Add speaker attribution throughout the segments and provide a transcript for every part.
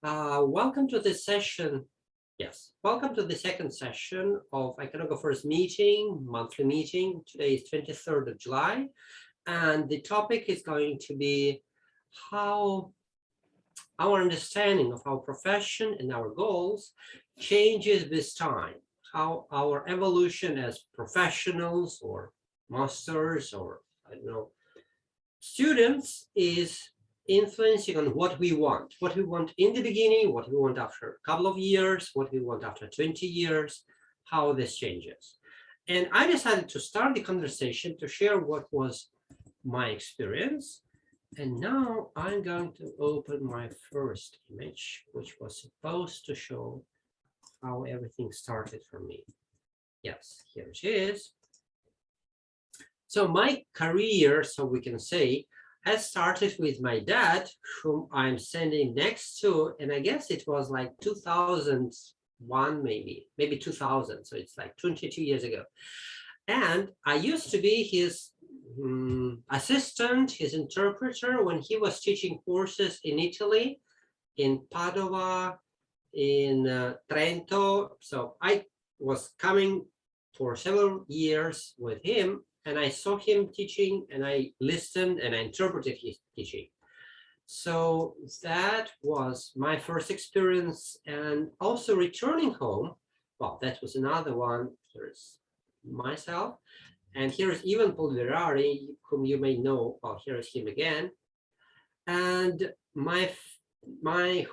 Speaker 1: Welcome to this session. Yes, welcome to the second session of iconographers meeting, monthly meeting. Today is 23rd of July, and the topic is going to be how our understanding of our profession and our goals changes with time, how our evolution as professionals or masters or, I don't know, students is influencing on what we want in the beginning, what we want after a couple of years, what we want after 20 years, how this changes. And I decided to start the conversation to share what was my experience. And now I'm going to open my first image, which was supposed to show how everything started for me. Yes, here it is. So my career, so we can say, has started with my dad, whom I'm standing next to, and I guess it was like 2001, maybe 2000. So it's like 22 years ago. And I used to be his assistant, his interpreter, when he was teaching courses in Italy, in Padova, in Trento. So I was coming for several years with him, and I saw him teaching, and I listened and I interpreted his teaching. So that was my first experience. And also returning home, well, that was another one. There's myself. And here's Ivan Polverari, whom you may know. Well, here's him again. And my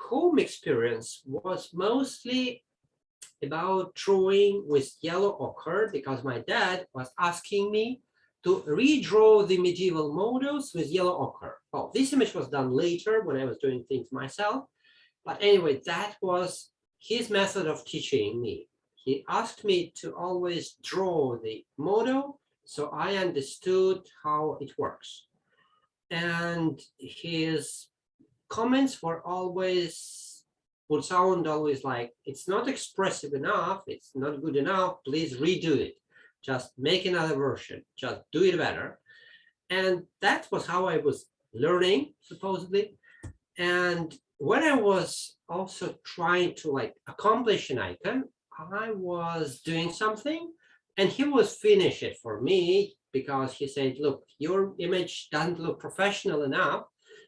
Speaker 1: home experience was mostly about drawing with yellow ochre, because my dad was asking me to redraw the medieval models with yellow ochre. Well, this image was done later when I was doing things myself. But anyway, that was his method of teaching me. He asked me to always draw the model, so I understood how it works. And his comments would sound always like, it's not expressive enough, it's not good enough, please redo it. Just make another version, just do it better. And that was how I was learning, supposedly. And when I was also trying to accomplish an icon, I was doing something and he would finish it for me, because he said, look, your image doesn't look professional enough.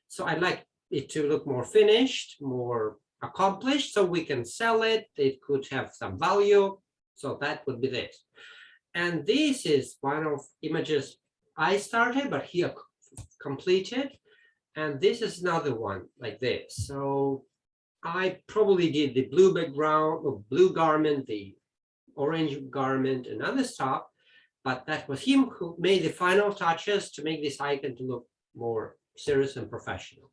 Speaker 1: So I'd like it to look more finished, more accomplished, so we can sell it. It could have some value. So that would be this. And this is one of images I started, but he completed. And this is another one like this. So I probably did the blue background, or blue garment, the orange garment, and other stuff. But that was him who made the final touches to make this icon to look more serious and professional.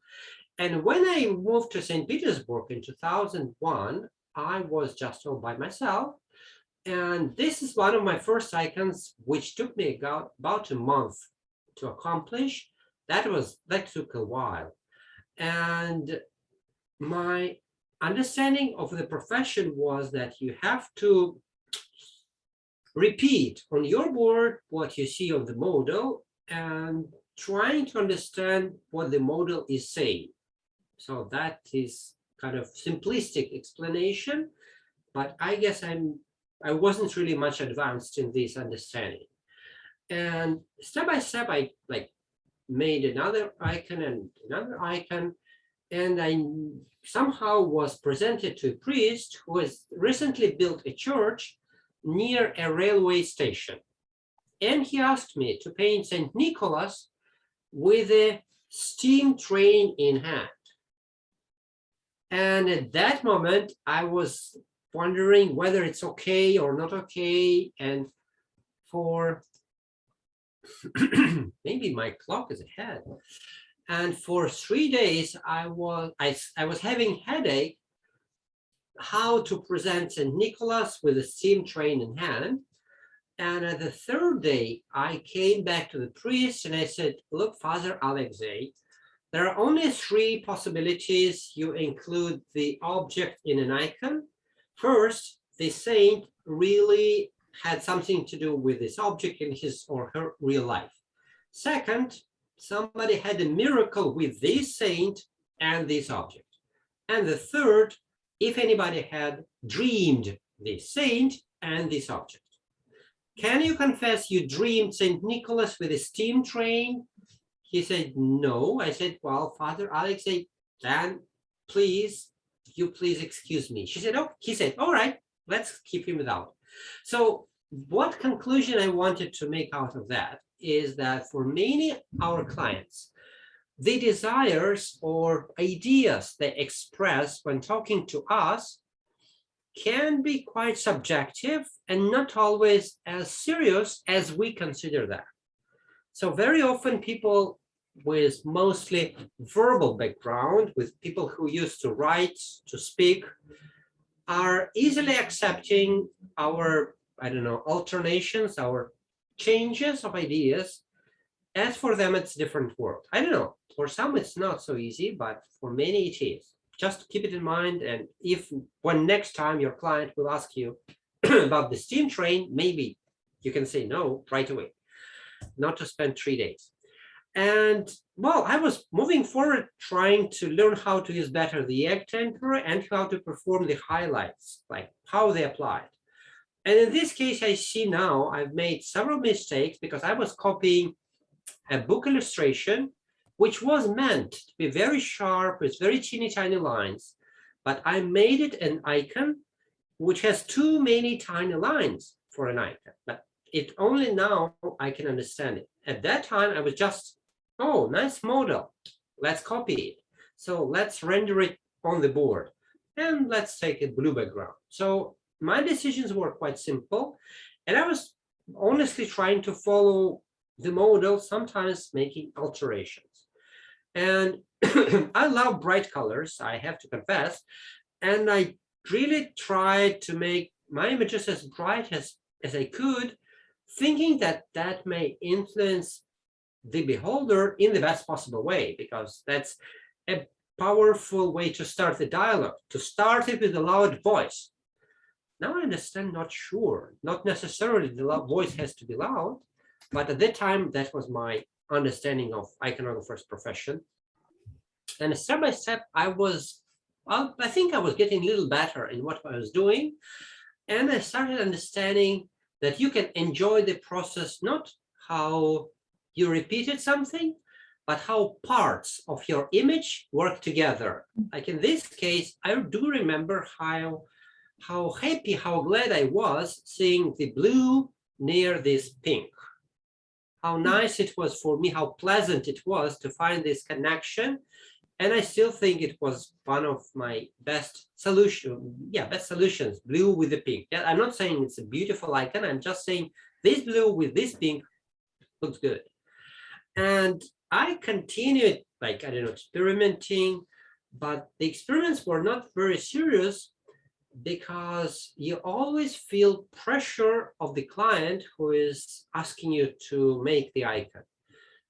Speaker 1: And when I moved to St. Petersburg in 2001, I was just all by myself. And this is one of my first icons, which took me about a month to accomplish. That took a while. And my understanding of the profession was that you have to repeat on your board what you see on the model and trying to understand what the model is saying. So that is kind of simplistic explanation, but I guess I wasn't really much advanced in this understanding. And step by step, I made another icon and another icon, and I somehow was presented to a priest who has recently built a church near a railway station. And he asked me to paint St. Nicholas with a steam train in hand. And at that moment, I was wondering whether it's okay or not okay. And for maybe my clock is ahead. And for 3 days, I was having headache how to present St. Nicholas with a steam train in hand. And at the third day, I came back to the priest and I said, look, Father Alexei, there are only 3 possibilities you include the object in an icon. First, the saint really had something to do with this object in his or her real life. Second, somebody had a miracle with this saint and this object. And the third, if anybody had dreamed the saint and the subject. Can you confess you dreamed St. Nicholas with a steam train? He said, no. I said, well, Father Alexei, then please excuse me. She said, oh, he said, all right, let's keep him without. So what conclusion I wanted to make out of that is that for many our clients, the desires or ideas they express when talking to us can be quite subjective and not always as serious as we consider that. So very often people with mostly verbal background, with people who used to write, to speak, are easily accepting our, I don't know, alternations, our changes of ideas. As for them, it's a different world. I don't know, for some it's not so easy, but for many it is. Just keep it in mind, and if when next time your client will ask you about the steam train, maybe you can say no right away, not to spend 3 days. And well, I was moving forward trying to learn how to use better the egg temper and how to perform the highlights, like how they applied. And in this case, I see now I've made several mistakes because I was copying a book illustration, which was meant to be very sharp with very teeny tiny lines, but I made it an icon which has too many tiny lines for an icon. But it only now I can understand it. At that time, I was just, oh, nice model. Let's copy it. So let's render it on the board. And let's take a blue background. So my decisions were quite simple. And I was honestly trying to follow the model, sometimes making alterations. And I love bright colors, I have to confess. And I really tried to make my images as bright as I could, thinking that that may influence the beholder in the best possible way, because that's a powerful way to start the dialogue, to start it with a loud voice. Now I understand, not sure, not necessarily the voice has to be loud, but at that time, that was my understanding of iconographer's profession. And step by step, I think I was getting a little better in what I was doing. And I started understanding that you can enjoy the process, not how you repeated something, but how parts of your image work together. Like in this case, I do remember how happy, how glad I was seeing the blue near this pink. How nice it was for me, how pleasant it was to find this connection. And I still think it was one of my best solutions, blue with the pink. Yeah, I'm not saying it's a beautiful icon. I'm just saying this blue with this pink looks good. And I continued, like, I don't know, experimenting, but the experiments were not very serious because you always feel pressure of the client who is asking you to make the icon.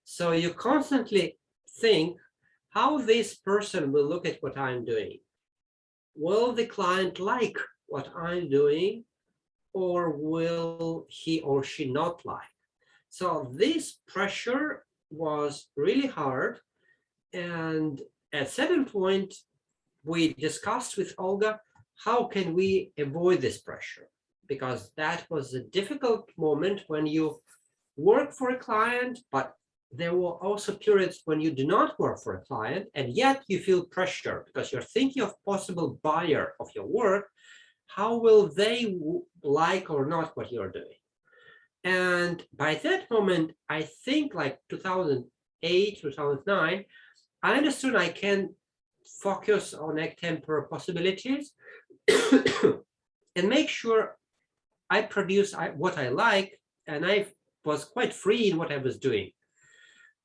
Speaker 1: So you constantly think how this person will look at what I'm doing. Will the client like what I'm doing, or will he or she not like? So this pressure was really hard. And at a certain point, we discussed with Olga, how can we avoid this pressure? Because that was a difficult moment when you work for a client, but there were also periods when you do not work for a client, and yet you feel pressure because you're thinking of possible buyer of your work. How will they like or not what you're doing? And by that moment, I think like 2008, 2009, I understood I can focus on egg temper possibilities and make sure I produce what I like, and I was quite free in what I was doing.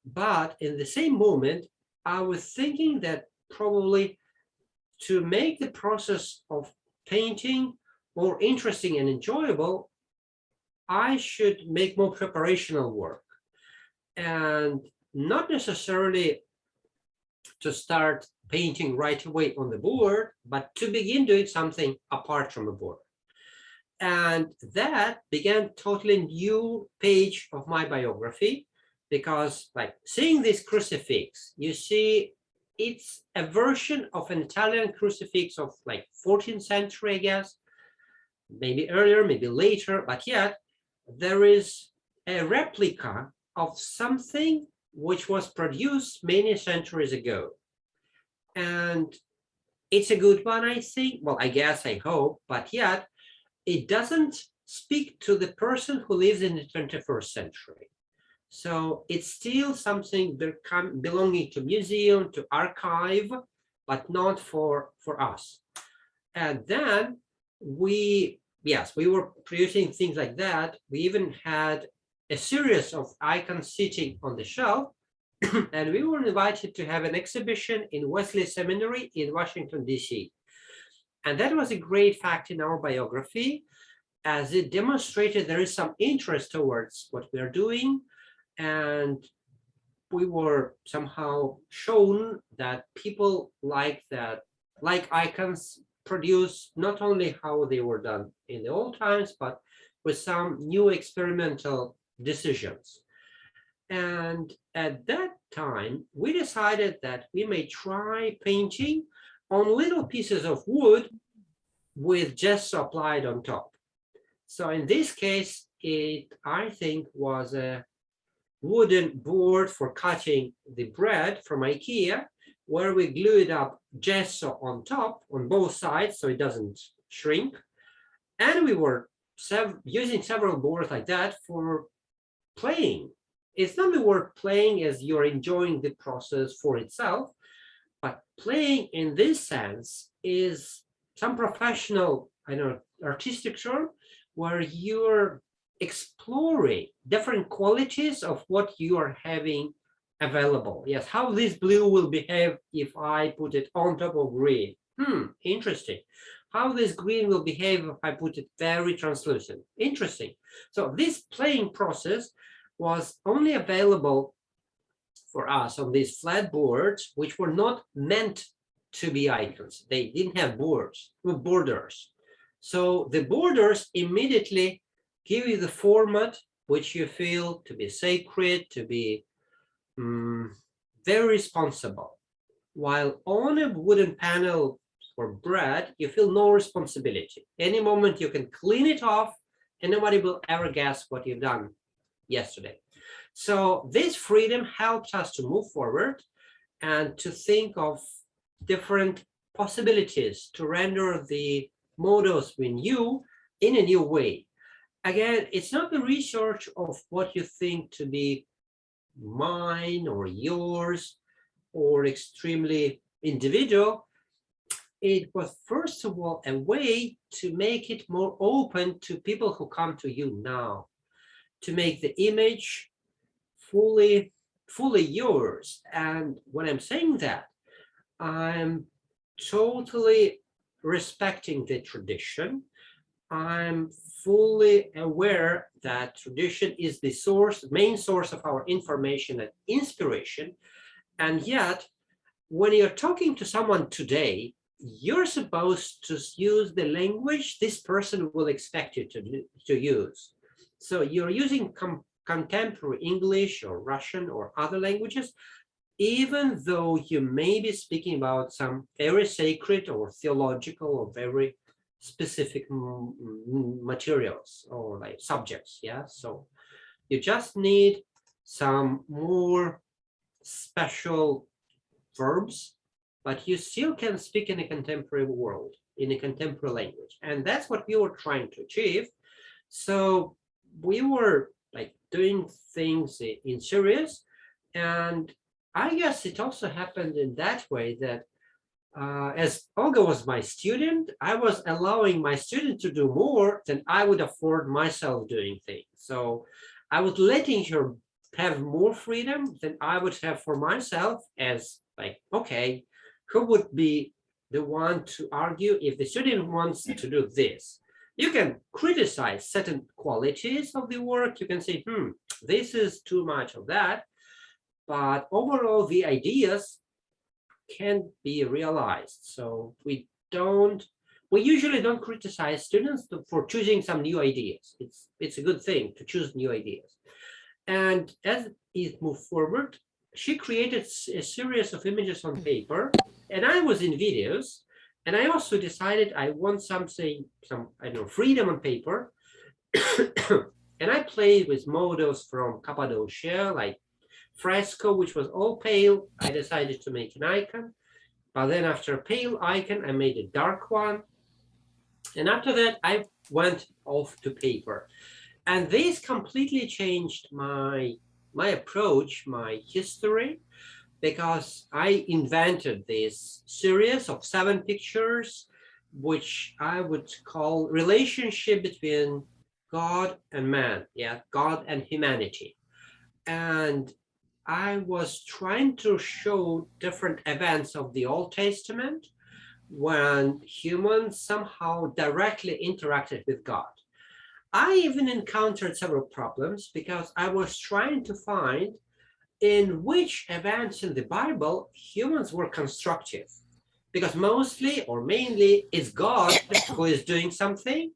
Speaker 1: But in the same moment, I was thinking that probably to make the process of painting more interesting and enjoyable, I should make more preparational work, and not necessarily to start painting right away on the board, but to begin doing something apart from the board. And that began totally new page of my biography, because like seeing this crucifix, you see it's a version of an Italian crucifix of like 14th century, I guess, maybe earlier, maybe later, but yet there is a replica of something which was produced many centuries ago. And it's a good one, I think. Well, I guess, I hope, but yet it doesn't speak to the person who lives in the 21st century. So it's still something belonging to museum, to archive, but not for us. And then we were producing things like that. We even had a series of icons sitting on the shelf, and we were invited to have an exhibition in Wesley Seminary in Washington, D.C. And that was a great fact in our biography, as it demonstrated there is some interest towards what we are doing. And we were somehow shown that people like icons produce not only how they were done in the old times, but with some new experimental decisions. And at that time, we decided that we may try painting on little pieces of wood with gesso applied on top. So in this case, it, I think, was a wooden board for cutting the bread from IKEA, where we glued up gesso on top, on both sides, so it doesn't shrink. And we were using several boards like that for playing. It's not the word playing as you're enjoying the process for itself, but playing in this sense is some professional, I know, artistic term, where you're exploring different qualities of what you are having available. Yes, how this blue will behave if I put it on top of green. Interesting. How this green will behave if I put it very translucent. Interesting. So this playing process was only available for us on these flat boards, which were not meant to be icons. They didn't have borders. So the borders immediately give you the format which you feel to be sacred, to be very responsible. While on a wooden panel for bread, you feel no responsibility. Any moment you can clean it off and nobody will ever guess what you've done yesterday. So this freedom helps us to move forward and to think of different possibilities to render the models we knew in a new way. Again, it's not the research of what you think to be mine or yours or extremely individual. It was, first of all, a way to make it more open to people who come to you now, to make the image fully yours. And when I'm saying that, I'm totally respecting the tradition. I'm fully aware that tradition is the main source of our information and inspiration. And yet, when you're talking to someone today, you're supposed to use the language this person will expect you to use. So you're using contemporary English or Russian or other languages, even though you may be speaking about some very sacred or theological or very specific materials or like subjects. Yeah, so you just need some more special verbs, but you still can speak in a contemporary world, in a contemporary language. And that's what we were trying to achieve. So we were like doing things in serious. And I guess it also happened in that way that as Olga was my student, I was allowing my student to do more than I would afford myself doing things. So I was letting her have more freedom than I would have for myself, as like, okay, who would be the one to argue if the student wants to do this? You can criticize certain qualities of the work. You can say, this is too much of that. But overall, the ideas can be realized. So we usually don't criticize students for choosing some new ideas. It's a good thing to choose new ideas. And as it moved forward, she created a series of images on paper, and I was in videos. And I also decided I want something, I don't know, freedom on paper. And I played with models from Cappadocia, like fresco, which was all pale. I decided to make an icon. But then after a pale icon, I made a dark one. And after that, I went off to paper. And this completely changed my approach, my history, because I invented this series of 7 pictures, which I would call relationship between God and man, yeah, God and humanity. And I was trying to show different events of the Old Testament when humans somehow directly interacted with God. I even encountered several problems because I was trying to find in which events in the Bible humans were constructive. Because mostly or mainly it's God who is doing something,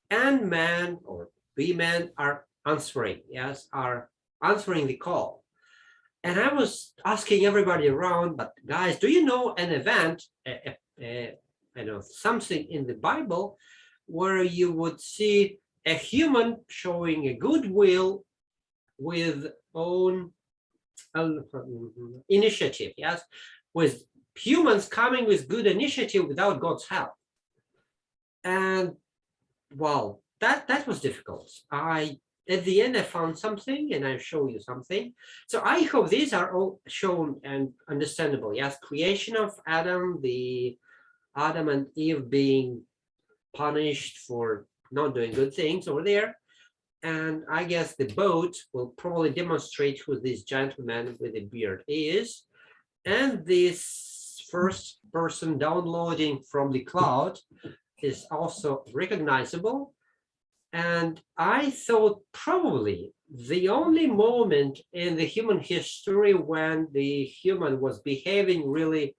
Speaker 1: and man or women are answering, yes, are answering the call. And I was asking everybody around, but guys, do you know an event, I know something in the Bible where you would see a human showing a goodwill with own initiative, yes, with humans coming with good initiative without God's help? And well, that was difficult. At the end I found something, and I show you something. So I hope these are all shown and understandable. Yes, creation of Adam, the Adam and Eve being punished for not doing good things over there. And I guess the boat will probably demonstrate who this gentleman with a beard is. And this first person downloading from the cloud is also recognizable. And I thought probably the only moment in the human history when the human was behaving really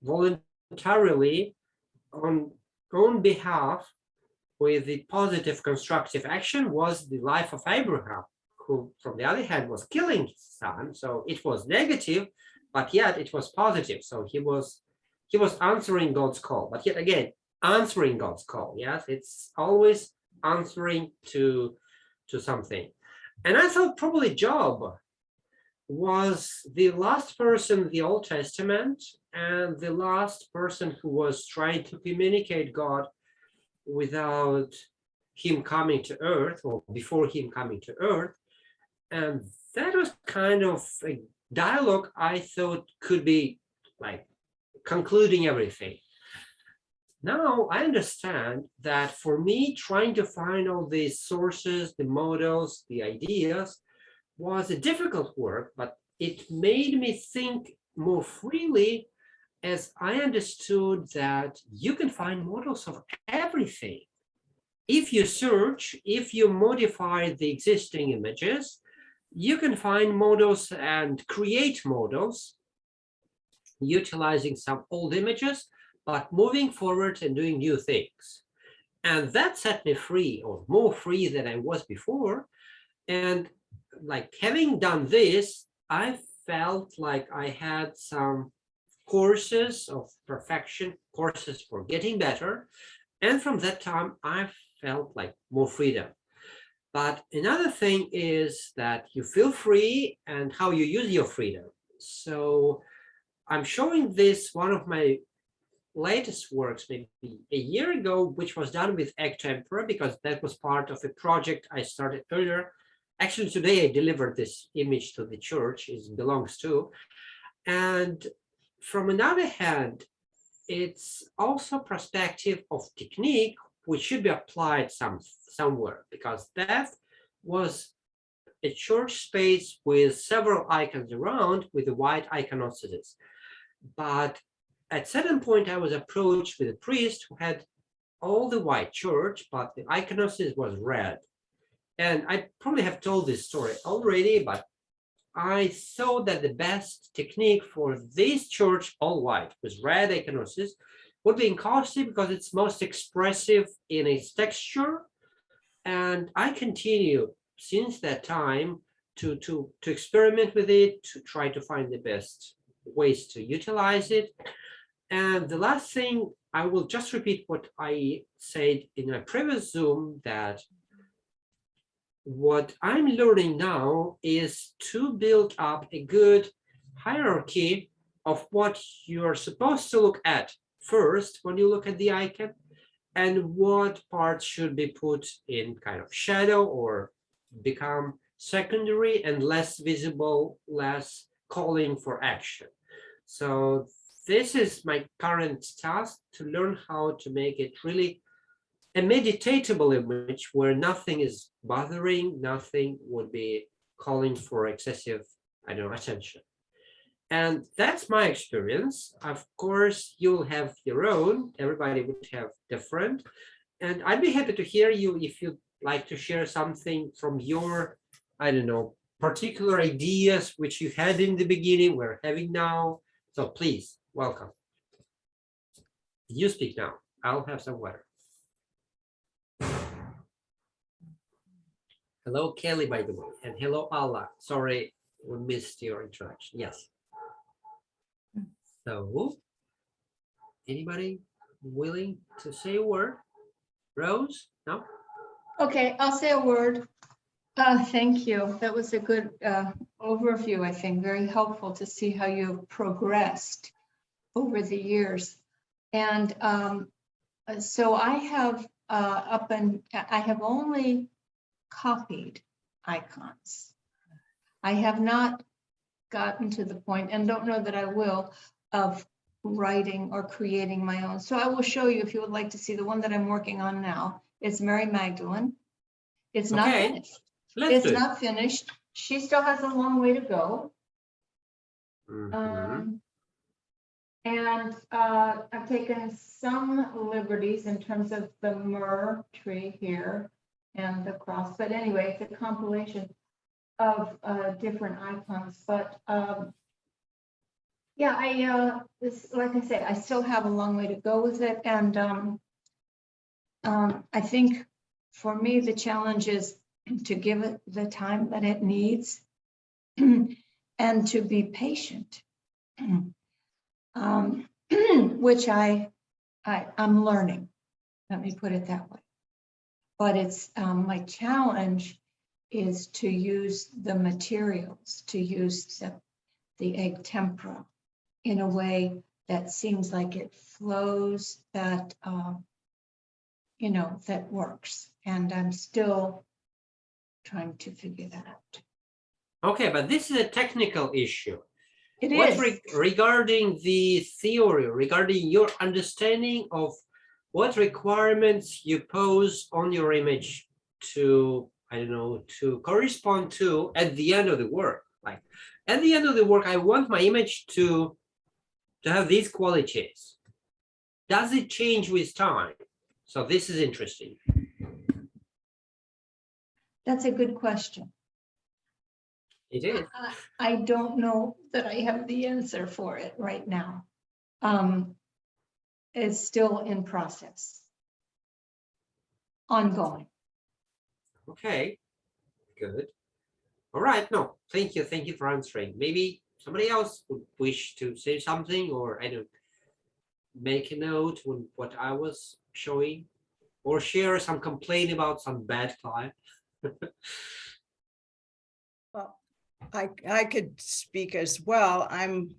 Speaker 1: voluntarily on own behalf with the positive constructive action was the life of Abraham, who, from the other hand, was killing his son. So it was negative, but yet it was positive. So he was answering God's call. But yet again, answering God's call. Yes, it's always answering to something. And I thought probably Job was the last person in the Old Testament and the last person who was trying to communicate God without him coming to earth, or before him coming to earth. And that was kind of a dialogue I thought could be like concluding everything. Now I understand that for me, trying to find all these sources, the models, the ideas, was a difficult work, but it made me think more freely, as I understood that you can find models of everything. If you search, if you modify the existing images, you can find models and create models utilizing some old images, but moving forward and doing new things. And that set me free, or more free than I was before. And like having done this, I felt like I had some courses of perfection, courses for getting better. And from that time, I felt like more freedom. But another thing is that you feel free and how you use your freedom. So I'm showing this, one of my latest works, maybe a year ago, which was done with egg tempera, because that was part of a project I started earlier. Actually, today I delivered this image to the church, it belongs to. And from another hand, it's also perspective of technique, which should be applied somewhere, because that was a church space with several icons around with the white iconostasis. But at certain point, I was approached with a priest who had all the white church, but the iconostasis was red. And I probably have told this story already, but I thought that the best technique for this church, all white, with red iconostasis, would be encaustic, because it's most expressive in its texture. And I continue since that time to experiment with it, to try to find the best ways to utilize it. And the last thing, I will just repeat what I said in a previous Zoom, that what I'm learning now is to build up a good hierarchy of what you're supposed to look at first when you look at the icon, and what parts should be put in kind of shadow or become secondary and less visible, less calling for action. So this is my current task, to learn how to make it really a meditatable image where nothing is bothering, nothing would be calling for excessive, I don't know, attention. And that's my experience. Of course, you'll have your own, everybody would have different. And I'd be happy to hear you if you'd like to share something from your, I don't know, particular ideas which you had in the beginning, we're having now. So please, welcome. You speak now. I'll have some water. Hello, Kelly, by the way, and hello, Allah. Sorry, we missed your introduction. Yes. So, anybody willing to say a word? Rose? No?
Speaker 2: Okay, I'll say a word. Thank you. That was a good overview, I think, very helpful to see how you've progressed over the years. And so I have I have only copied icons. I have not gotten to the point, and don't know that I will, of writing or creating my own. So I will show you, if you would like to see the one that I'm working on now. It's Mary Magdalene. It's not finished. It's not finished. She still has a long way to go. And I've taken some liberties in terms of the myrrh tree here and the cross. But anyway, it's a compilation of different icons. But yeah, like I say, I still have a long way to go with it. And I think for me, the challenge is to give it the time that it needs and to be patient, which I'm learning. Let me put it that way. But it's my challenge is to use the materials, to use the egg tempera in a way that seems like it flows, that you know, that works. And I'm still trying to figure that out.
Speaker 1: Okay, but this is a technical issue.
Speaker 2: It is.
Speaker 1: Regarding the theory, regarding your understanding of what requirements you pose on your image to, I don't know, to correspond to at the end of the work. Like at the end of the work, I want my image to have these qualities. Does it change with time? So this is interesting.
Speaker 2: That's a good question.
Speaker 1: It is.
Speaker 2: I don't know that I have the answer for it right now. It's still in process. Ongoing.
Speaker 1: Okay, good. All right, no, thank you for answering. Maybe somebody else would wish to say something, or I don't make a note on what I was showing, or share some complaint about some bad client.
Speaker 3: Well, I could speak as well. I'm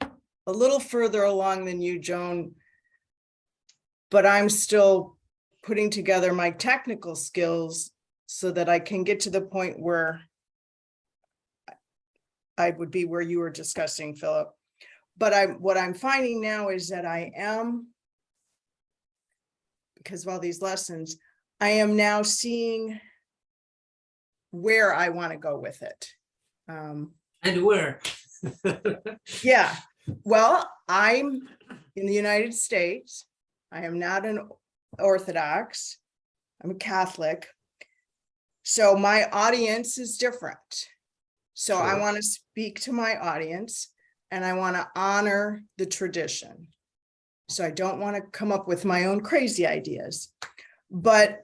Speaker 3: a little further along than you, Joan, but I'm still putting together my technical skills so that I can get to the point where I would be where you were discussing, Philip. But what I'm finding now is that I am, because of all these lessons, I am now seeing where I want to go with it.
Speaker 1: And where?
Speaker 3: Yeah, well, I'm in the United States. I am not an Orthodox. I'm a Catholic. So my audience is different. So I want to speak to my audience and I want to honor the tradition. So I don't want to come up with my own crazy ideas. But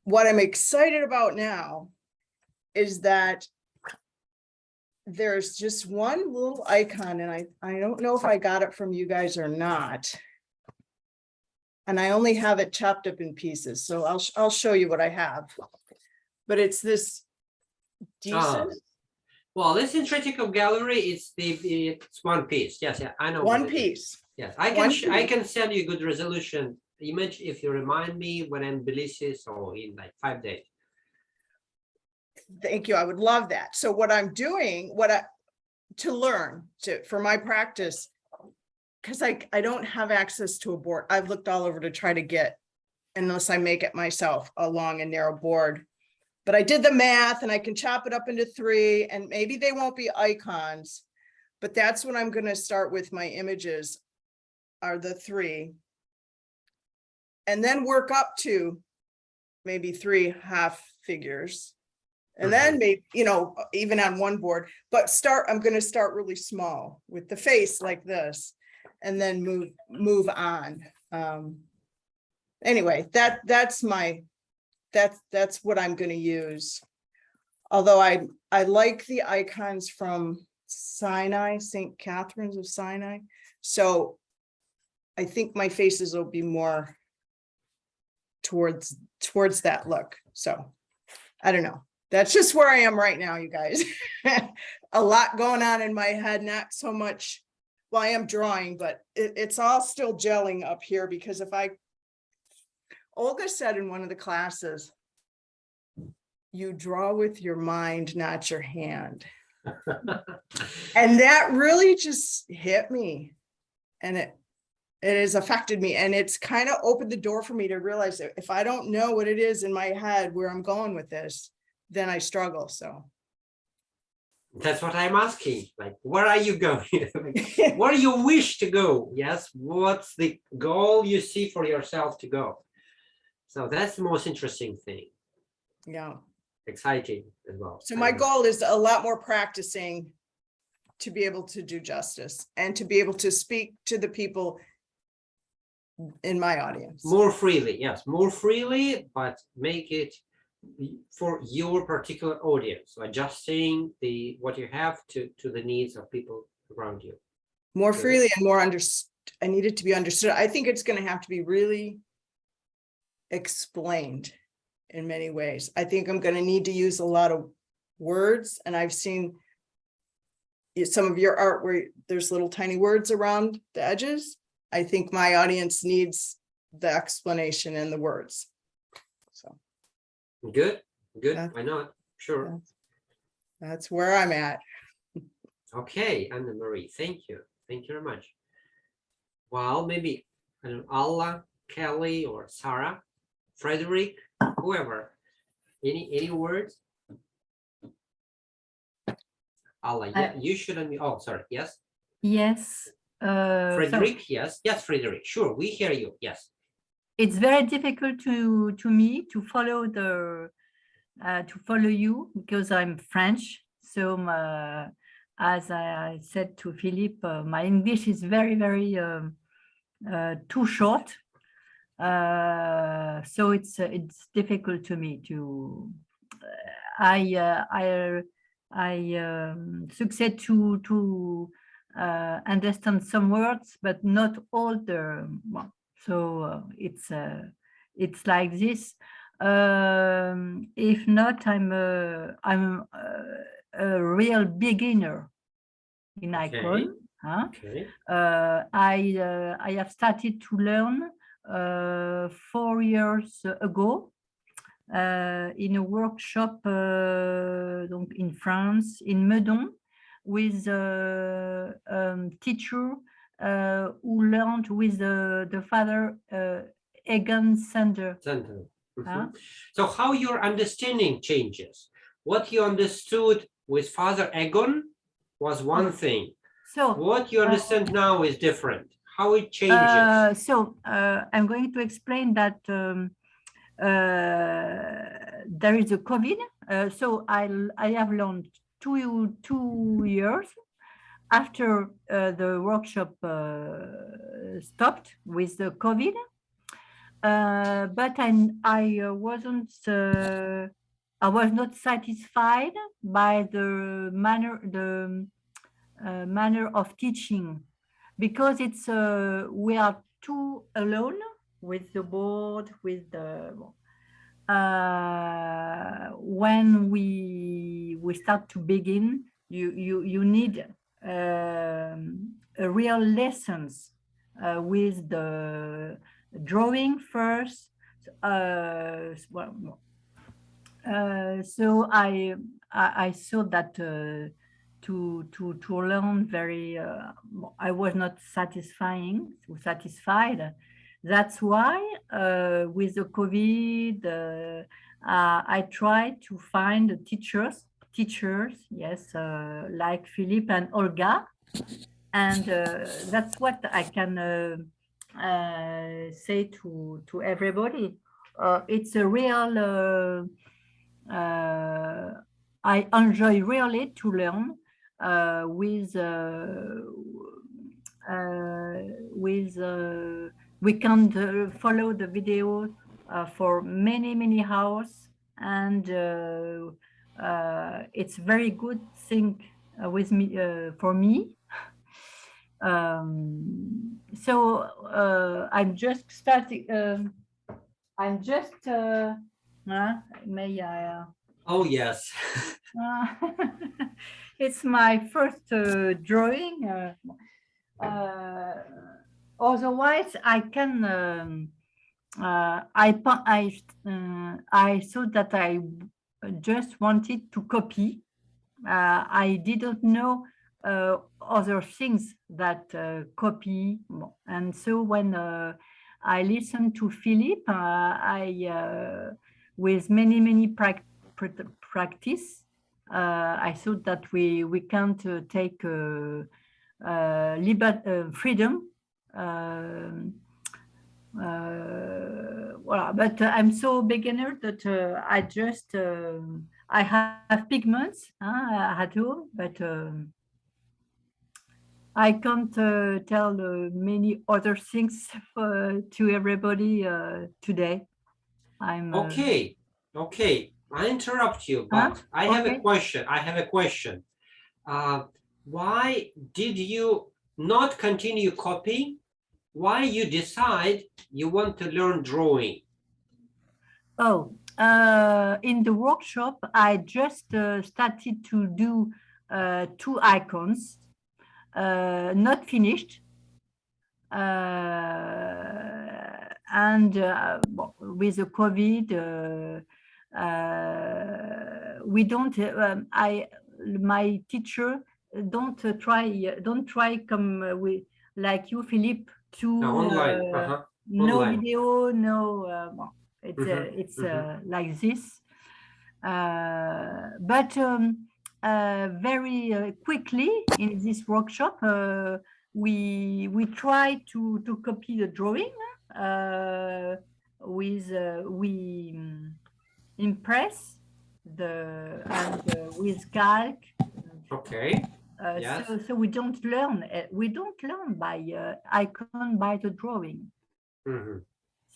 Speaker 3: what I'm excited about now is that there's just one little icon, and I don't know if I got it from you guys or not. And I only have it chopped up in pieces, so I'll show you what I have. But it's this decent
Speaker 1: Well, this in Tretyakov gallery, it's one piece. Yes, yeah, I know.
Speaker 3: one
Speaker 1: what it is.
Speaker 3: piece.
Speaker 1: Yes,
Speaker 3: One
Speaker 1: I
Speaker 3: piece.
Speaker 1: can send you good resolution image if you remind me when I'm in Tbilisi, so in like 5 days.
Speaker 3: Thank you. I would love that. So what I'm doing, to learn for my practice, because I don't have access to a board. I've looked all over to try to get, unless I make it myself, a long and narrow board. But I did the math and I can chop it up into 3, and maybe they won't be icons, but that's what I'm going to start with. My images are the 3. And then work up to maybe 3 half figures. And then maybe, even on one board, but I'm going to start really small with the face like this, and then move on. Anyway, that's what I'm going to use. Although I like the icons from Sinai, St. Catherine's of Sinai. So I think my faces will be more towards that look. So I don't know. That's just where I am right now, you guys. A lot going on in my head, not so much. Well, I am drawing, but it's all still gelling up here, because Olga said in one of the classes, you draw with your mind, not your hand. And that really just hit me, and it has affected me, and it's kind of opened the door for me to realize that if I don't know what it is in my head where I'm going with this, then I struggle. So
Speaker 1: that's what I'm asking. Like, where are you going? Where do you wish to go? Yes, what's the goal you see for yourself to go? So that's the most interesting thing.
Speaker 3: Yeah,
Speaker 1: Exciting as well.
Speaker 3: so my goal is a lot more practicing to be able to do justice and to be able to speak to the people in my audience
Speaker 1: more freely. Yes, more freely, but make it for your particular audience, so adjusting what you have to the needs of people around you.
Speaker 3: more freely and more I need it to be understood. I think it's going to have to be really explained in many ways. I think I'm going to need to use a lot of words, and I've seen some of your art where there's little tiny words around the edges. I think my audience needs the explanation and the words. So
Speaker 1: good. Why not? Sure.
Speaker 3: That's where I'm at.
Speaker 1: Okay, Anna-Marie, thank you very much. Well, maybe Allah, Kelly, or Sarah, Frederick, whoever. Any words? Allah, yeah, you shouldn't be. Oh, sorry. Yes.
Speaker 4: Yes.
Speaker 1: Frederick, yes, Frederick. Sure, we hear you. Yes.
Speaker 4: It's very difficult to me to follow you, because I'm French. So as I said to Philippe, my English is very, very too short. So it's difficult to me to. I succeed to understand some words, but not all the. Well, so it's like this. If not, I'm a real beginner in icon.
Speaker 1: Okay.
Speaker 4: I have started to learn 4 years ago in a workshop in France, in Meudon, with a teacher who learned with the father Egan Sander.
Speaker 1: So how your understanding changes? What you understood with Father Egon was one thing.
Speaker 4: So
Speaker 1: what you understand now is different. How it changes?
Speaker 4: So I'm going to explain that there is a COVID. So I have learned 2 years after the workshop stopped with the COVID. But I wasn't I was not satisfied by the manner of teaching, because it's we are too alone with the board, with the when we start to begin, you need a real lessons with the drawing first. So I saw that to learn very I was not satisfied. That's why with the COVID I tried to find teachers, yes, like Philippe and Olga, and that's what I can say to everybody. It's a real I enjoy really to learn with we can follow the video for many hours, and it's very good thing with me for me. So I'm just starting. I'm just. May I?
Speaker 1: Oh, yes.
Speaker 4: It's my first drawing. Otherwise, I can. I thought that I just wanted to copy. I didn't know other things that copy, and so when I listened to Philippe, I with many practice, I thought that we can't take freedom. Well, but I'm so beginner that I just I have pigments at home, but I can't tell many other things to everybody today. I'm
Speaker 1: Okay. I interrupt you, but I have a question. Why did you not continue copying? Why you decide you want to learn drawing?
Speaker 4: Oh, in the workshop, I just started to do 2 icons, not finished. And with the COVID, we don't. My teacher don't try come with like you, Philippe, to
Speaker 1: Online.
Speaker 4: no
Speaker 1: Online.
Speaker 4: video, no. It's like this, but very quickly in this workshop we try to copy the drawing with we impress the and with calc.
Speaker 1: Okay. Yes.
Speaker 4: So we don't learn by icon, by the drawing.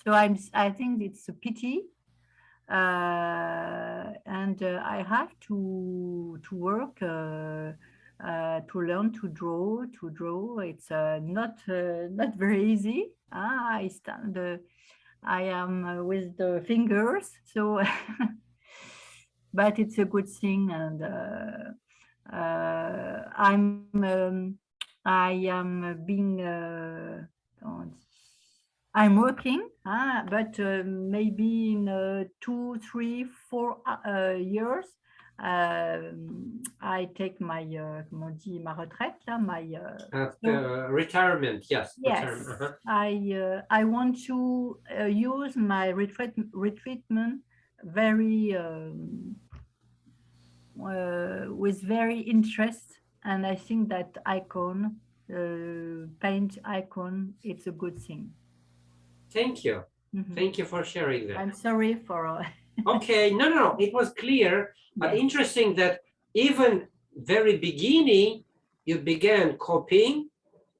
Speaker 4: So I think it's a pity, and I have to work to learn to draw. It's not very easy. I am with the fingers, so but it's a good thing, and I am being. I'm working, but maybe in 2, 3, 4 years, I take my, comment on dit, ma retraite, là, my
Speaker 1: retirement, yes.
Speaker 4: yes,
Speaker 1: Retirement.
Speaker 4: I want to use my retreatment very with very interest, and I think that icon, paint icon, it's a good thing.
Speaker 1: Thank you. Thank you for sharing that.
Speaker 4: I'm sorry for.
Speaker 1: Okay, no, it was clear, but
Speaker 4: Yes.
Speaker 1: interesting that even very beginning, you began copying,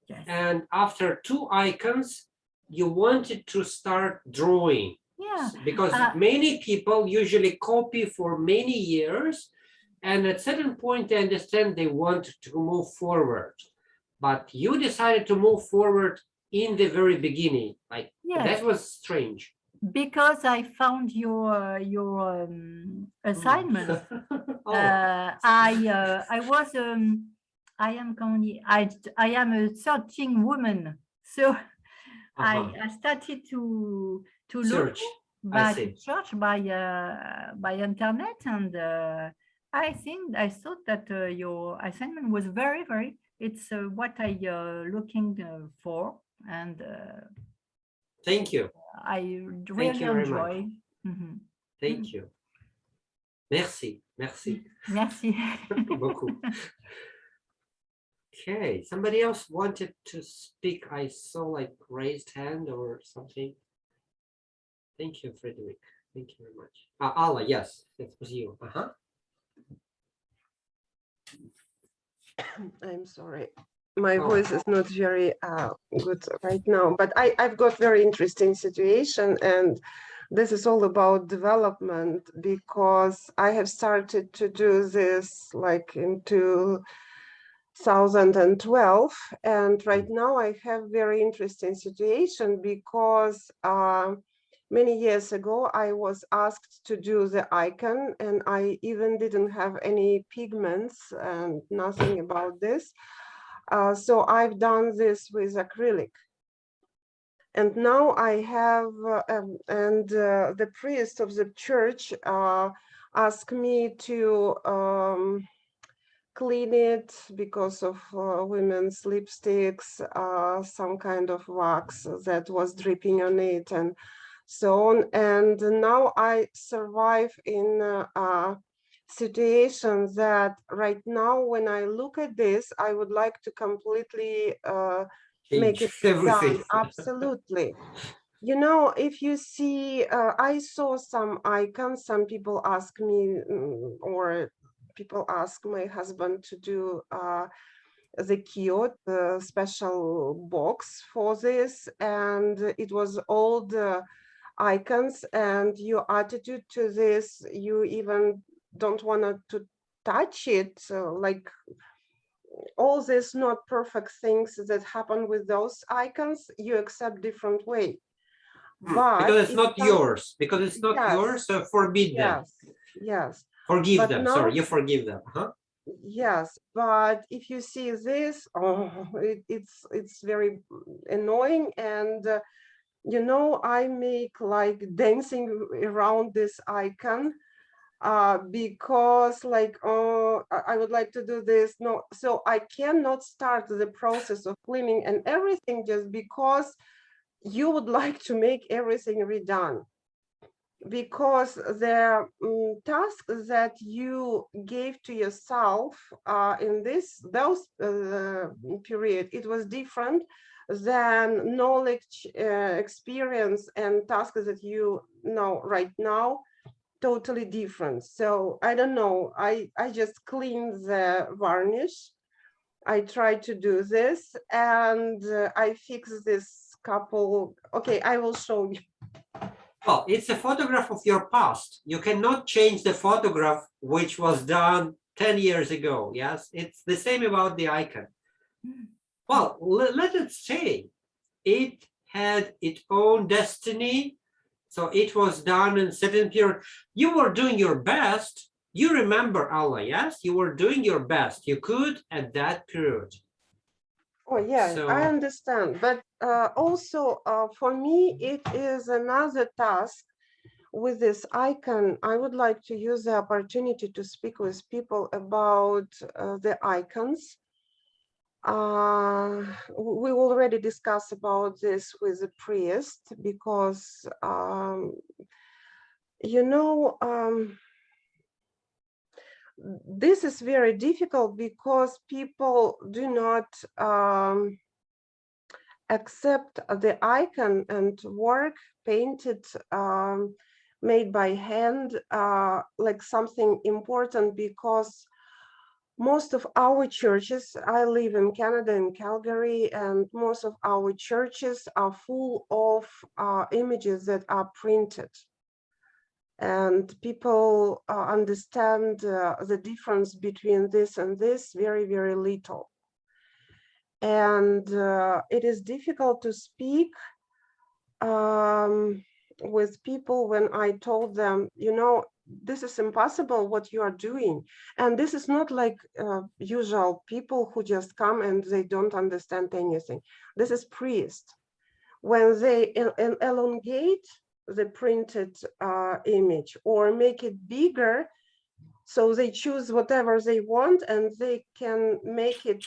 Speaker 4: Yes.
Speaker 1: and after 2 icons, you wanted to start drawing.
Speaker 4: Yeah.
Speaker 1: Because many people usually copy for many years, and at certain point they understand they want to move forward. But you decided to move forward in the very beginning. Like
Speaker 4: Yes.
Speaker 1: that was strange.
Speaker 4: Because I found your assignment.
Speaker 1: Oh,
Speaker 4: I was I am currently I am a searching woman, so I started to look
Speaker 1: search. I see.
Speaker 4: by internet, and I thought that your assignment was very it's what I looking for, and
Speaker 1: Thank you.
Speaker 4: I
Speaker 1: Thank
Speaker 4: really
Speaker 1: you very
Speaker 4: enjoy.
Speaker 1: much.
Speaker 4: Mhm.
Speaker 1: Thank you. Merci. Merci
Speaker 4: Merci.
Speaker 1: beaucoup. Okay, somebody else wanted to speak. I saw like raised hand or something. Thank you, Frederick. Thank you very much. Allah, yes, it was you.
Speaker 5: I'm sorry. My voice is not very good right now, but I've got very interesting situation, and this is all about development, because I have started to do this like in 2012, and right now I have very interesting situation because many years ago I was asked to do the icon, and I even didn't have any pigments and nothing about this. So I've done this with acrylic. And now I have, the priest of the church asked me to clean it because of women's lipsticks, some kind of wax that was dripping on it and so on. And now I survive in situations that right now, when I look at this, I would like to completely make it
Speaker 1: everything.
Speaker 5: done. Absolutely. You know, if you see, I saw some icons, some people ask me, or people ask my husband to do the kiosk, the special box for this, and it was all the icons, and your attitude to this, you even don't want to touch it, like all these not perfect things that happen with those icons, you accept different way. But
Speaker 1: because it's not yours, because it's not
Speaker 5: yes,
Speaker 1: yours, so forbid them.
Speaker 5: Yes.
Speaker 1: Forgive
Speaker 5: But
Speaker 1: them.
Speaker 5: now,
Speaker 1: Sorry, you forgive them.
Speaker 5: yes, but if you see this, it's very annoying, and you know, I make like dancing around this icon because like, oh, I would like to do this. No, so I cannot start the process of cleaning and everything just because you would like to make everything redone. Because the task that you gave to yourself in those period, it was different than knowledge, experience, and tasks that you know right now, totally different. So I don't know, I just cleaned the varnish. I tried to do this, and I fixed this couple. Okay, I will show you.
Speaker 1: Well, it's a photograph of your past. You cannot change the photograph which was done 10 years ago. Yes, it's the same about the icon. Well, let us say it had its own destiny. So it was done in certain period. You were doing your best. You remember, Allah, yes? You were doing your best. You could at that period.
Speaker 5: Oh, yeah,
Speaker 1: So,
Speaker 5: I understand. But also for me, it is another task with this icon. I would like to use the opportunity to speak with people about the icons. We already discussed about this with the priest because, you know, this is very difficult because people do not accept the icon and work painted, made by hand, like something important, because most of our churches, I live in Canada, in Calgary, and most of our churches are full of images that are printed. And people understand the difference between this and this very, very little. And it is difficult to speak with people when I told them, you know, this is impossible what you are doing. And this is not like usual people who just come and they don't understand anything. This is priest. When they elongate the printed image or make it bigger, so they choose whatever they want and they can make it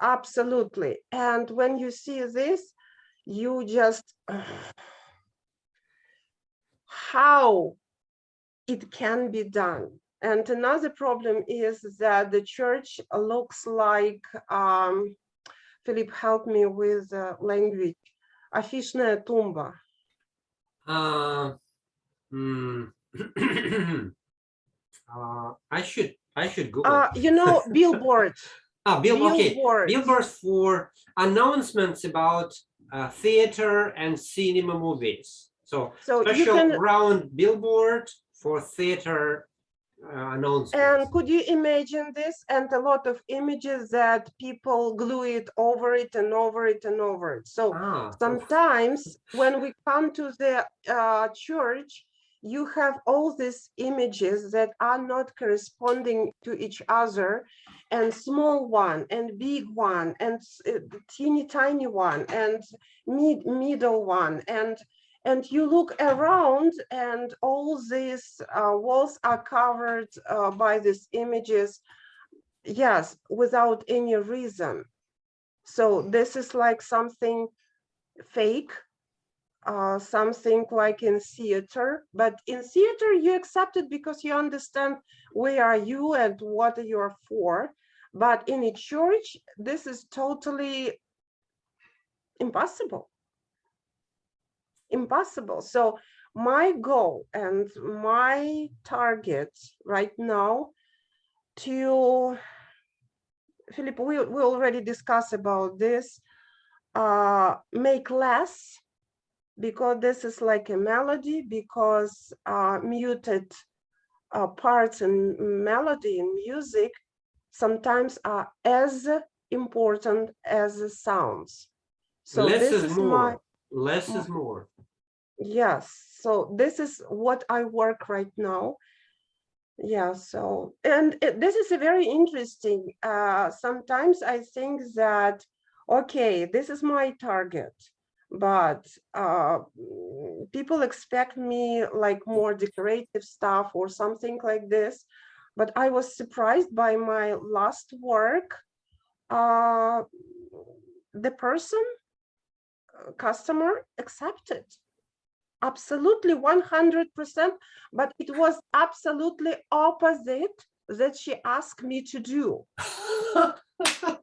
Speaker 5: absolutely. And when you see this, you just, how it can be done. And another problem is that the church looks like, Philip, help me with language, афишная тумба.
Speaker 1: I should Google.
Speaker 5: You know, billboards.
Speaker 1: Okay.
Speaker 5: Billboards.
Speaker 1: Billboards for announcements about theater and cinema movies. So
Speaker 5: you
Speaker 1: special
Speaker 5: can,
Speaker 1: round billboard for theater announcements.
Speaker 5: and could you imagine this? And a lot of images that people glue it over it and over it and over it. So sometimes when we come to the church, you have all these images that are not corresponding to each other, and small one and big one and teeny tiny one and middle one, and you look around and all these walls are covered by these images, yes, without any reason. So this is like something fake, something like in theater, but in theater you accept it because you understand where are you and what you're for. But in a church, this is totally impossible. Impossible. So my goal and my target right now to, Philip, we already discussed about this, make less, because this is like a melody, because muted parts and melody in music sometimes are as important as the sounds. So
Speaker 1: less
Speaker 5: this
Speaker 1: is more. Less is more.
Speaker 5: Yes, so this is what I work right now. Yeah, so, and this is a very interesting, sometimes I think that, okay, this is my target, but people expect me like more decorative stuff or something like this. But I was surprised by my last work. The person, customer accepted. Absolutely 100%, but it was absolutely opposite that she asked me to do.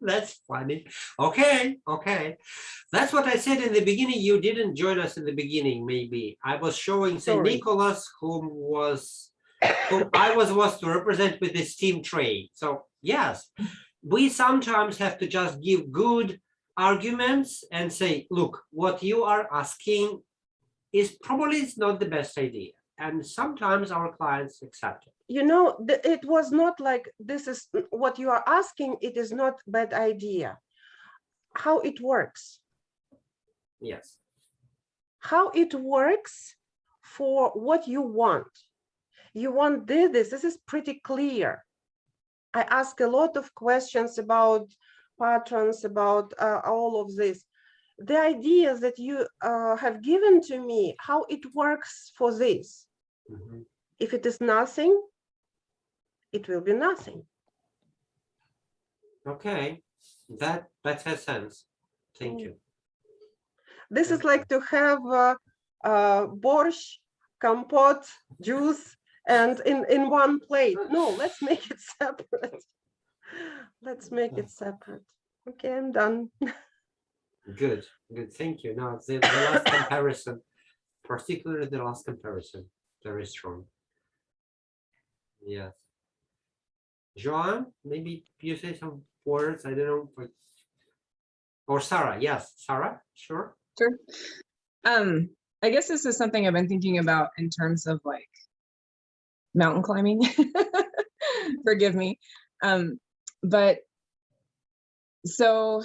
Speaker 1: That's funny. Okay. That's what I said in the beginning. You didn't join us in the beginning, maybe. I was showing St. Nicholas, whom I was to represent with the steam tray. So yes, we sometimes have to just give good arguments and say, look, what you are asking is probably not the best idea. And sometimes our clients accept it.
Speaker 5: You know, it was not like, this is what you are asking, it is not a bad idea. How it works.
Speaker 1: Yes.
Speaker 5: How it works for what you want. You want this is pretty clear. I ask a lot of questions about patterns, about all of this. The ideas that you have given to me, how it works for this. Mm-hmm. If it is nothing, it will be nothing.
Speaker 1: Okay, that has sense. Thank you.
Speaker 5: This is like to have borscht, compote, juice, and in one plate. No, let's make it separate. Let's make it separate. Okay, I'm done.
Speaker 1: Good. Thank you. Now the last comparison, particularly the last comparison, very strong. Yes. Joan, maybe you say some words, I don't know. Or Sarah, yes, Sarah, sure.
Speaker 6: Sure. I guess this is something I've been thinking about in terms of like mountain climbing. Forgive me. But so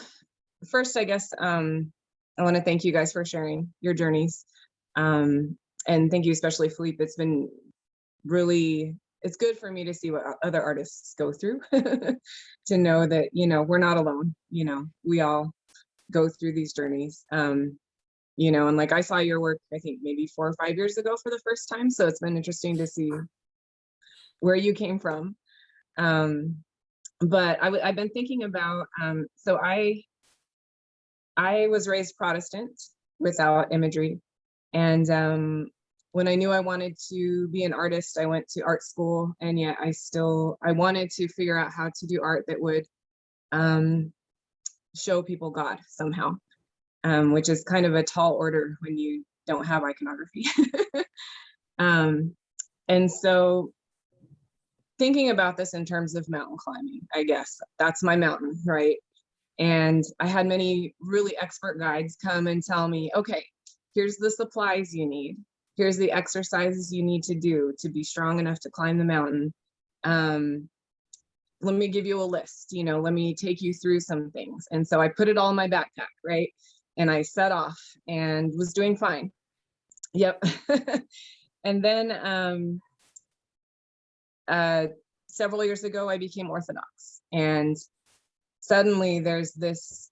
Speaker 6: first, I guess I want to thank you guys for sharing your journeys. And thank you, especially Philippe. It's been really, it's good for me to see what other artists go through, to know that, you know, we're not alone. You know, we all go through these journeys. You know, and like I saw your work, I think maybe 4 or 5 years ago for the first time. So it's been interesting to see where you came from. But I've been thinking about, so I was raised Protestant without imagery. And when I knew I wanted to be an artist, I went to art school, and yet I wanted to figure out how to do art that would show people God somehow. Which is kind of a tall order when you don't have iconography. And so thinking about this in terms of mountain climbing, I guess that's my mountain, right? And I had many really expert guides come and tell me, okay, here's the supplies you need. Here's the exercises you need to do to be strong enough to climb the mountain. Let me give you a list, you know, let me take you through some things. And so I put it all in my backpack, right? And I set off and was doing fine. Yep. And then several years ago, I became Orthodox, and suddenly there's this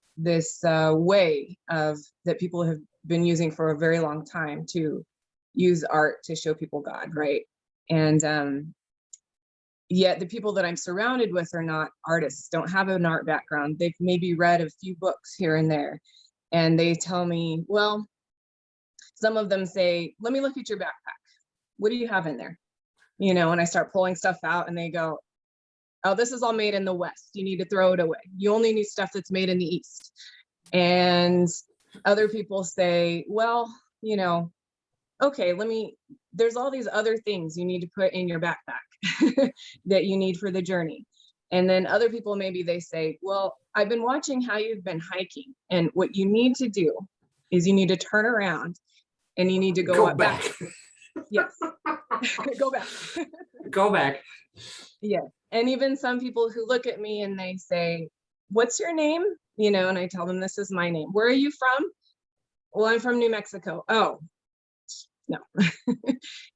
Speaker 6: way of that people have been using for a very long time to use art to show people God, right? And yet the people that I'm surrounded with are not artists, don't have an art background. They've maybe read a few books here and there. And they tell me, well, some of them say, let me look at your backpack. What do you have in there? You know, and I start pulling stuff out, and they go, oh, this is all made in the West. You need to throw it away. You only need stuff that's made in the East. And other people say, well, you know, okay, there's all these other things you need to put in your backpack that you need for the journey. And then other people, maybe they say, well, I've been watching how you've been hiking, and what you need to do is you need to turn around and you need to go back. Yes. Go back.
Speaker 1: Go back.
Speaker 6: Yeah. And even some people who look at me and they say, what's your name? You know, and I tell them, this is my name. Where are you from? Well, I'm from New Mexico. Oh, no.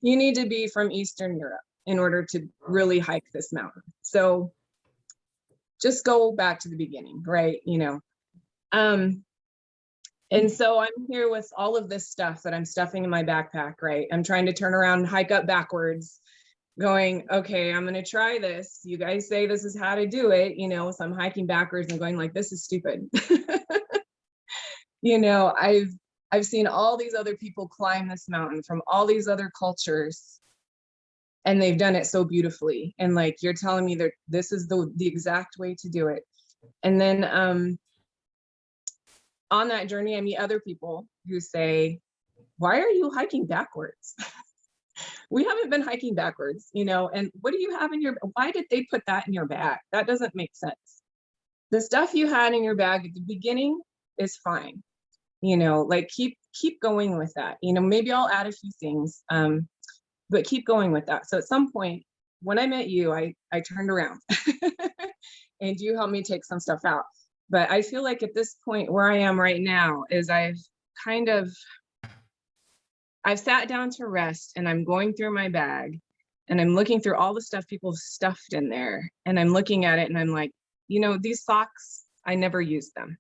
Speaker 6: You need to be from Eastern Europe in order to really hike this mountain. So just go back to the beginning, right? You know, and so I'm here with all of this stuff that I'm stuffing in my backpack, right? I'm trying to turn around and hike up backwards, going, okay, I'm going to try this. You guys say this is how to do it, you know, so I'm hiking backwards and going like, this is stupid. You know, I've seen all these other people climb this mountain from all these other cultures, and they've done it so beautifully. And like, you're telling me that this is the exact way to do it. And then on that journey, I meet other people who say, why are you hiking backwards? We haven't been hiking backwards, you know, and what do you have in your, why did they put that in your bag? That doesn't make sense. The stuff you had in your bag at the beginning is fine. You know, like keep going with that. You know, maybe I'll add a few things, but keep going with that. So at some point when I met you, I turned around and you helped me take some stuff out. But I feel like at this point where I am right now is I've sat down to rest, and I'm going through my bag and I'm looking through all the stuff people stuffed in there, and I'm looking at it and I'm like, you know, these socks, I never used them.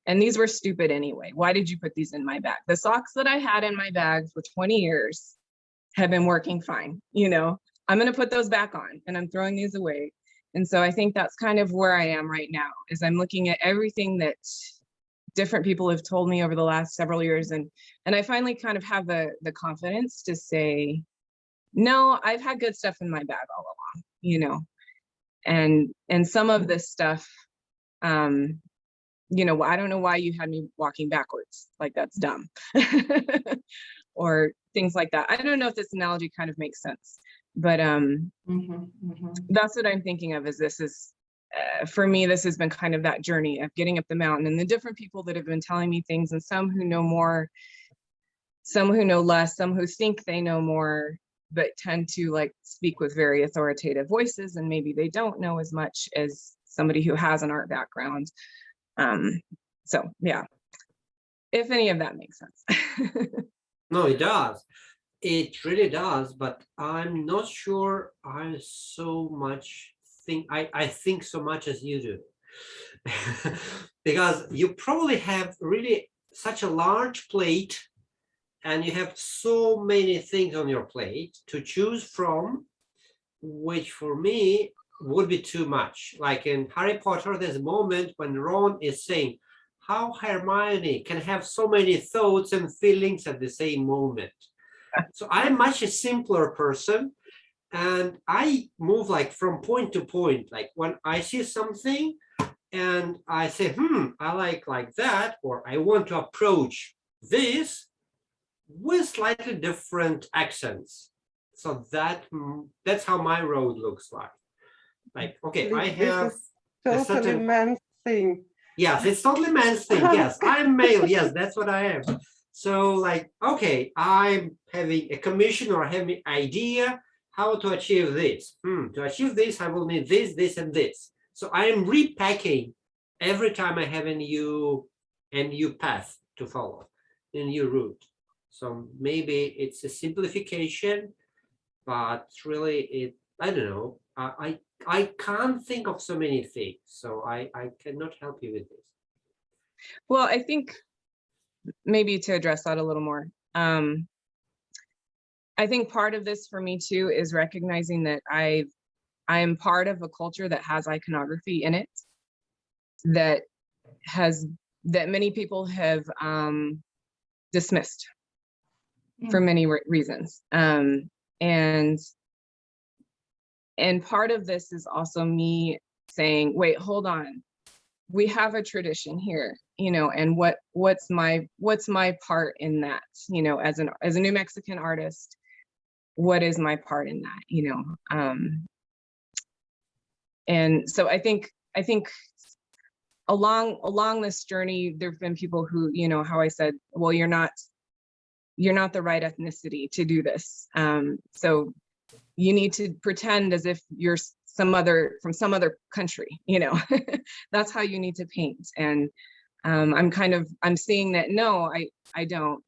Speaker 6: And these were stupid anyway. Why did you put these in my bag? The socks that I had in my bag for 20 years have been working fine. You know, I'm going to put those back on, and I'm throwing these away. And so I think that's kind of where I am right now, is I'm looking at everything that different people have told me over the last several years. And I finally kind of have the confidence to say, no, I've had good stuff in my bag all along, you know, and some of this stuff, you know, I don't know why you had me walking backwards, like that's dumb, or things like that. I don't know if this analogy kind of makes sense, But
Speaker 2: Mhm, mhm.
Speaker 6: that's what I'm thinking of, is this is, for me, this has been kind of that journey of getting up the mountain and the different people that have been telling me things, and some who know more, some who know less, some who think they know more, but tend to like speak with very authoritative voices, and maybe they don't know as much as somebody who has an art background. So yeah, if any of that makes sense.
Speaker 1: No, it does. It really does, but I'm not sure I so much think I think so much as you do. Because you probably have really such a large plate and you have so many things on your plate to choose from, which for me would be too much. Like in Harry Potter, there's a moment when Ron is saying how Hermione can have so many thoughts and feelings at the same moment. So I'm much a simpler person, and I move like from point to point. Like when I see something and I say, I like that, or I want to approach this with slightly different accents. So that's how my road looks like. Like, okay, I
Speaker 5: This
Speaker 1: have
Speaker 5: is
Speaker 1: a
Speaker 5: totally
Speaker 1: certain,
Speaker 5: man's thing.
Speaker 1: yes, it's totally man's thing. Yes, I'm male. Yes, that's what I am. So like, okay, I'm having a commission or having an idea how to achieve this. To achieve this, I will need this, this, and this. So I am repacking every time I have a new path to follow, a new route. So maybe it's a simplification, but really I don't know. I can't think of so many things, so I cannot help you with this.
Speaker 6: Well, I think maybe to address that a little more, I think part of this for me too is recognizing that I am part of a culture that has iconography in it, that many people have dismissed for many reasons. And part of this is also me saying, wait, hold on, we have a tradition here, and what's my part in that, as a New Mexican artist, what is my part in that, and so I think along this journey, there have been people who, how I said, well, you're not the right ethnicity to do this. So you need to pretend as if you're from some other country, that's how you need to paint. And I'm seeing that, no, I don't,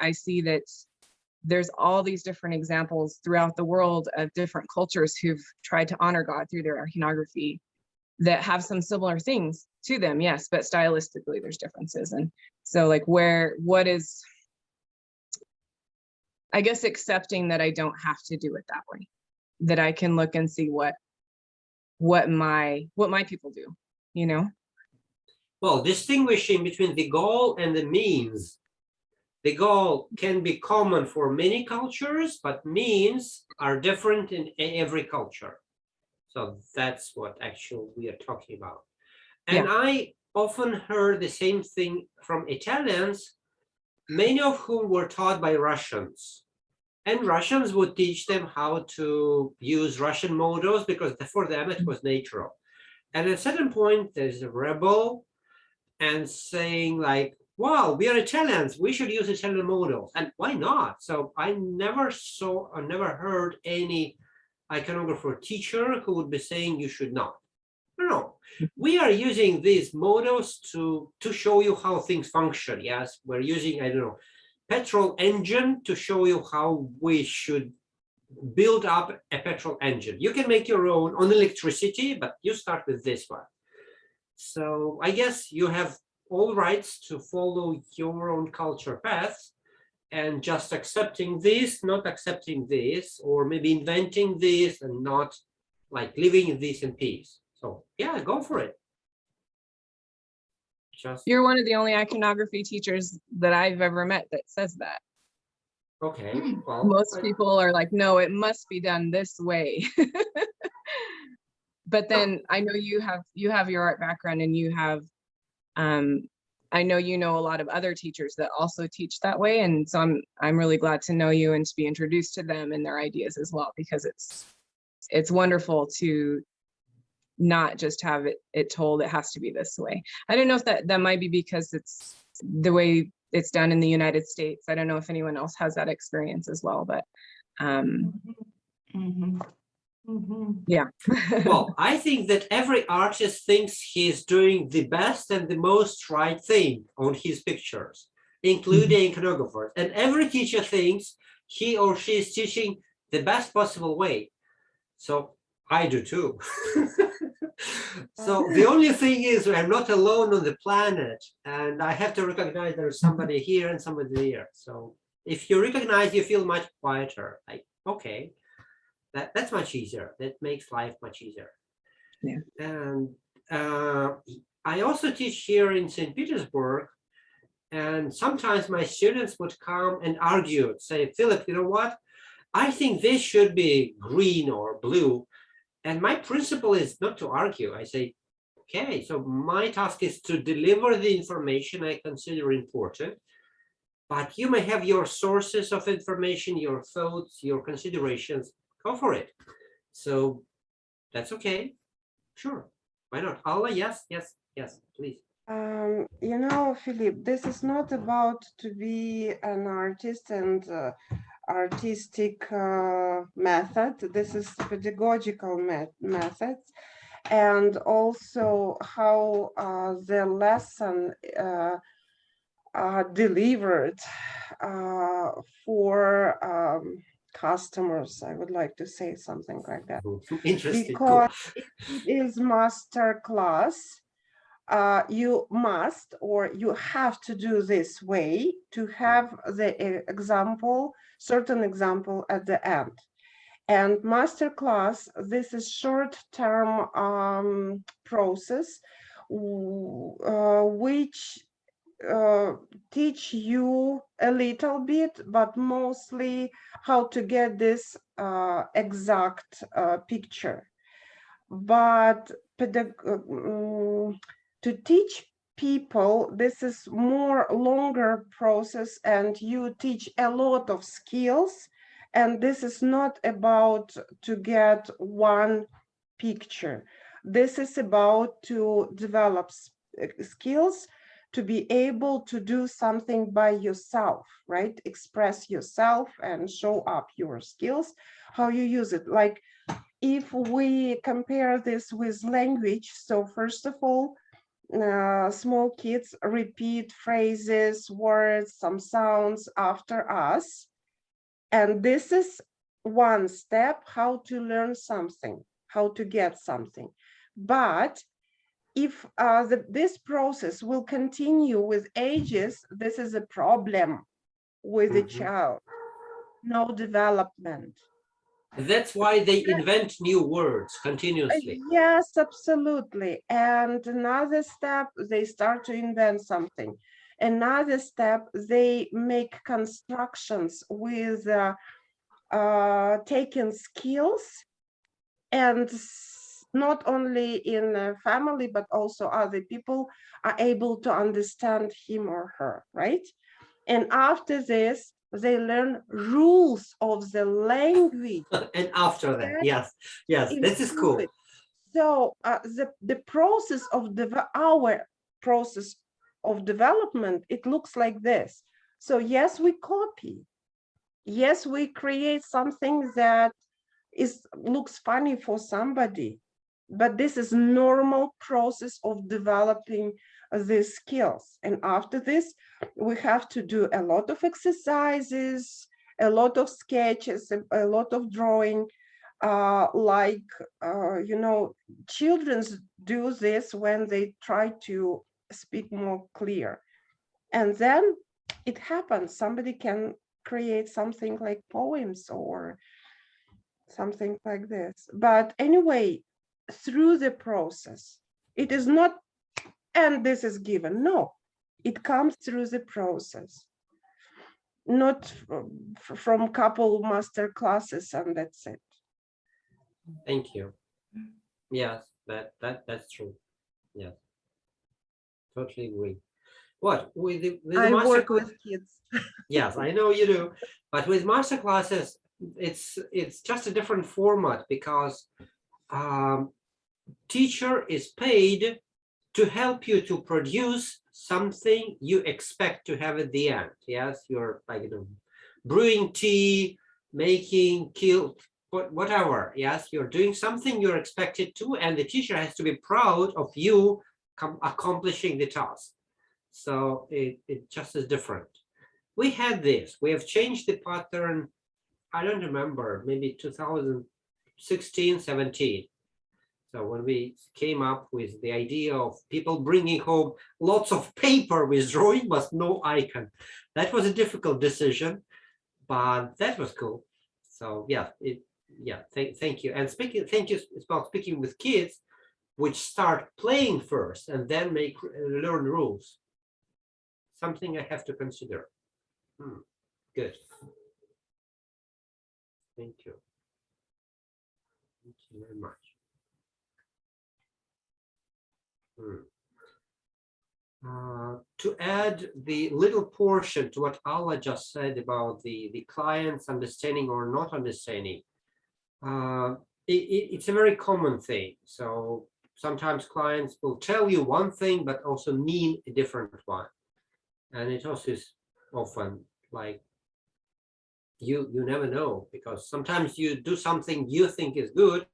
Speaker 6: I see that there's all these different examples throughout the world of different cultures who've tried to honor God through their iconography that have some similar things to them, yes, but stylistically there's differences. And so like what is, I guess, accepting that I don't have to do it that way, that I can look and see what my people do,
Speaker 1: Well, distinguishing between the goal and the means. The goal can be common for many cultures, but means are different in every culture. So that's what actually we are talking about. And
Speaker 6: Yeah.
Speaker 1: I often heard the same thing from Italians, many of whom were taught by Russians. And Russians would teach them how to use Russian models because for them it was natural. And at a certain point, there's a rebel and saying like, wow, we are Italians, we should use Italian models. And why not? So I never heard any iconographer teacher who would be saying you should not. No, we are using these models to show you how things function. Yes, we're using, I don't know, petrol engine to show you how we should build up a petrol engine. You can make your own on electricity, but you start with this one. So I guess you have all rights to follow your own culture path, and just accepting this, not accepting this, or maybe inventing this and not like living this in peace. So yeah, go for it.
Speaker 6: You're one of the only iconography teachers that I've ever met that says that.
Speaker 1: Okay, well,
Speaker 6: most people are like, no, it must be done this way. But then I know you have your art background, and you have I know you know a lot of other teachers that also teach that way. And so I'm really glad to know you and to be introduced to them and their ideas as well, because it's wonderful to not just have it told it has to be this way. I don't know if that might be because it's the way it's done in the United States. I don't know if anyone else has that experience as well, but yeah.
Speaker 1: Well, I think that every artist thinks he's doing the best and the most right thing on his pictures, including iconographers. And every teacher thinks he or she is teaching the best possible way. So I do too. So the only thing is I'm not alone on the planet, and I have to recognize there's somebody here and somebody there. So if you recognize, you feel much quieter. Like, okay, that's much easier. That makes life much easier.
Speaker 6: Yeah.
Speaker 1: And I also teach here in St. Petersburg, and sometimes my students would come and argue, say, Philip, you know what? I think this should be green or blue. And my principle is not to argue. I say, okay, so my task is to deliver the information I consider important, but you may have your sources of information, your thoughts, your considerations, go for it. So that's okay. Sure. Why not? Allah, yes, yes, yes, please.
Speaker 5: You know, Philip, this is not about to be an artist and artistic method. This is pedagogical methods, and also how the lesson delivered for customers. I would like to say something like that.
Speaker 1: Interesting.
Speaker 5: Because
Speaker 1: Cool.
Speaker 5: it is master class. You must or you have to do this way to have the example, certain example at the end. And masterclass, this is short-term process which teach you a little bit, but mostly how to get this exact picture. But to teach people, this is more longer process, and you teach a lot of skills. And this is not about to get one picture. This is about to develop skills to be able to do something by yourself, right? Express yourself and show up your skills, how you use it. Like if we compare this with language, so first of all, small kids repeat phrases, words, some sounds after us. And this is one step how to learn something, how to get something. But if this process will continue with ages, this is a problem with the child, no development.
Speaker 1: That's why they invent new words continuously.
Speaker 5: Yes, absolutely. And another step, they start to invent something. Another step, they make constructions with taking skills, and not only in a family, but also other people are able to understand him or her, right? And after this, they learn rules of the language.
Speaker 1: And after that, yes, yes, this is cool.
Speaker 5: Included. So the process of our process of development, it looks like this. So yes, we copy. Yes, we create something that looks funny for somebody, but this is normal process of developing these skills. And after this, we have to do a lot of exercises, a lot of sketches, a lot of drawing. You know, children do this when they try to speak more clear. And then it happens, somebody can create something like poems or something like this. But anyway, through the process, it is not, and this is given. No, it comes through the process, not from couple master classes, and that's it.
Speaker 1: Thank you. Yes, that's true. Yes, totally agree. What with the
Speaker 5: I
Speaker 1: master
Speaker 5: work
Speaker 1: class?
Speaker 5: with kids.
Speaker 1: Yes, I know you do, but with master classes, it's just a different format because teacher is paid to help you to produce something you expect to have at the end. Yes, you're like, you know, brewing tea, making kilt, whatever. Yes, you're doing something you're expected to, and the teacher has to be proud of you accomplishing the task. So it just is different. We had this. We have changed the pattern. I don't remember, maybe 2016, 17. So when we came up with the idea of people bringing home lots of paper with drawing but no icon, that was a difficult decision, but that was cool. So yeah, thank you. And thank you about speaking with kids, which start playing first and then learn rules. Something I have to consider. Good. Thank you. Thank you very much. To add the little portion to what Allah just said about the client's understanding or not understanding, it's a very common thing. So sometimes clients will tell you one thing, but also mean a different one. And it also is often like, you never know, because sometimes you do something you think is good,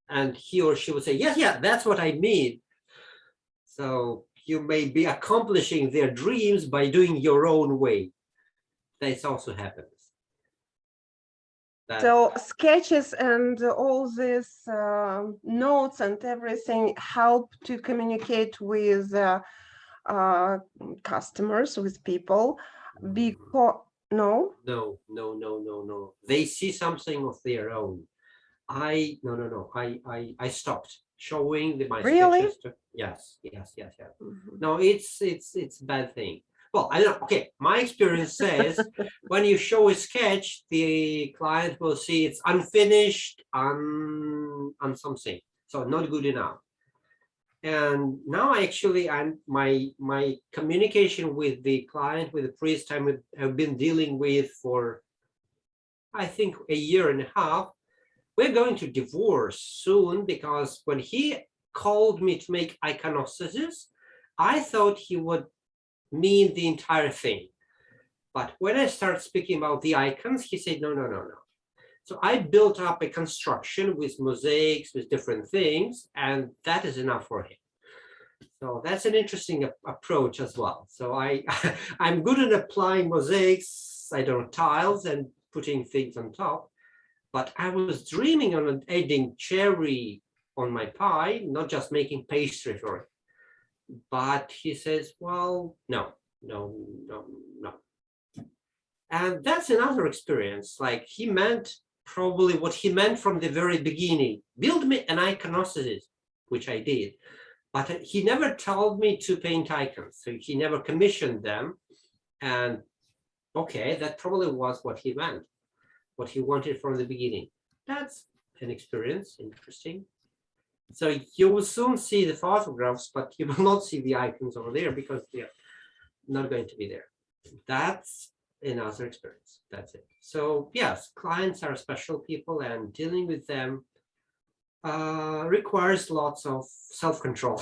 Speaker 1: and he or she will say, yes, yeah, that's what I mean. So you may be accomplishing their dreams by doing your own way. That also happens.
Speaker 5: So sketches and all these notes and everything help to communicate with customers, with people, because no.
Speaker 1: They see something of their own. I stopped showing my sketches to, yes. No, it's a bad thing. Well, I don't know. Okay, my experience says when you show a sketch, the client will see it's unfinished, on something, so not good enough. And now my communication with the client, with the priest I've been dealing with for, I think, a year and a half. We're going to divorce soon, because when he called me to make iconostasis, I thought he would mean the entire thing. But when I started speaking about the icons, he said, no. So I built up a construction with mosaics, with different things, and that is enough for him. So that's an interesting approach as well. So I'm good at applying mosaics, I don't know, tiles and putting things on top. But I was dreaming on adding cherry on my pie, not just making pastry for it. But he says, well, no. And that's another experience. Like, he meant probably what he meant from the very beginning. Build me an iconostasis, which I did. But he never told me to paint icons. So he never commissioned them. And okay, that probably was what he meant, what he wanted from the beginning. That's an experience, interesting. So you will soon see the photographs, but you will not see the icons over there because they're not going to be there. That's another experience. That's it. So yes, clients are special people, and dealing with them requires lots of self-control.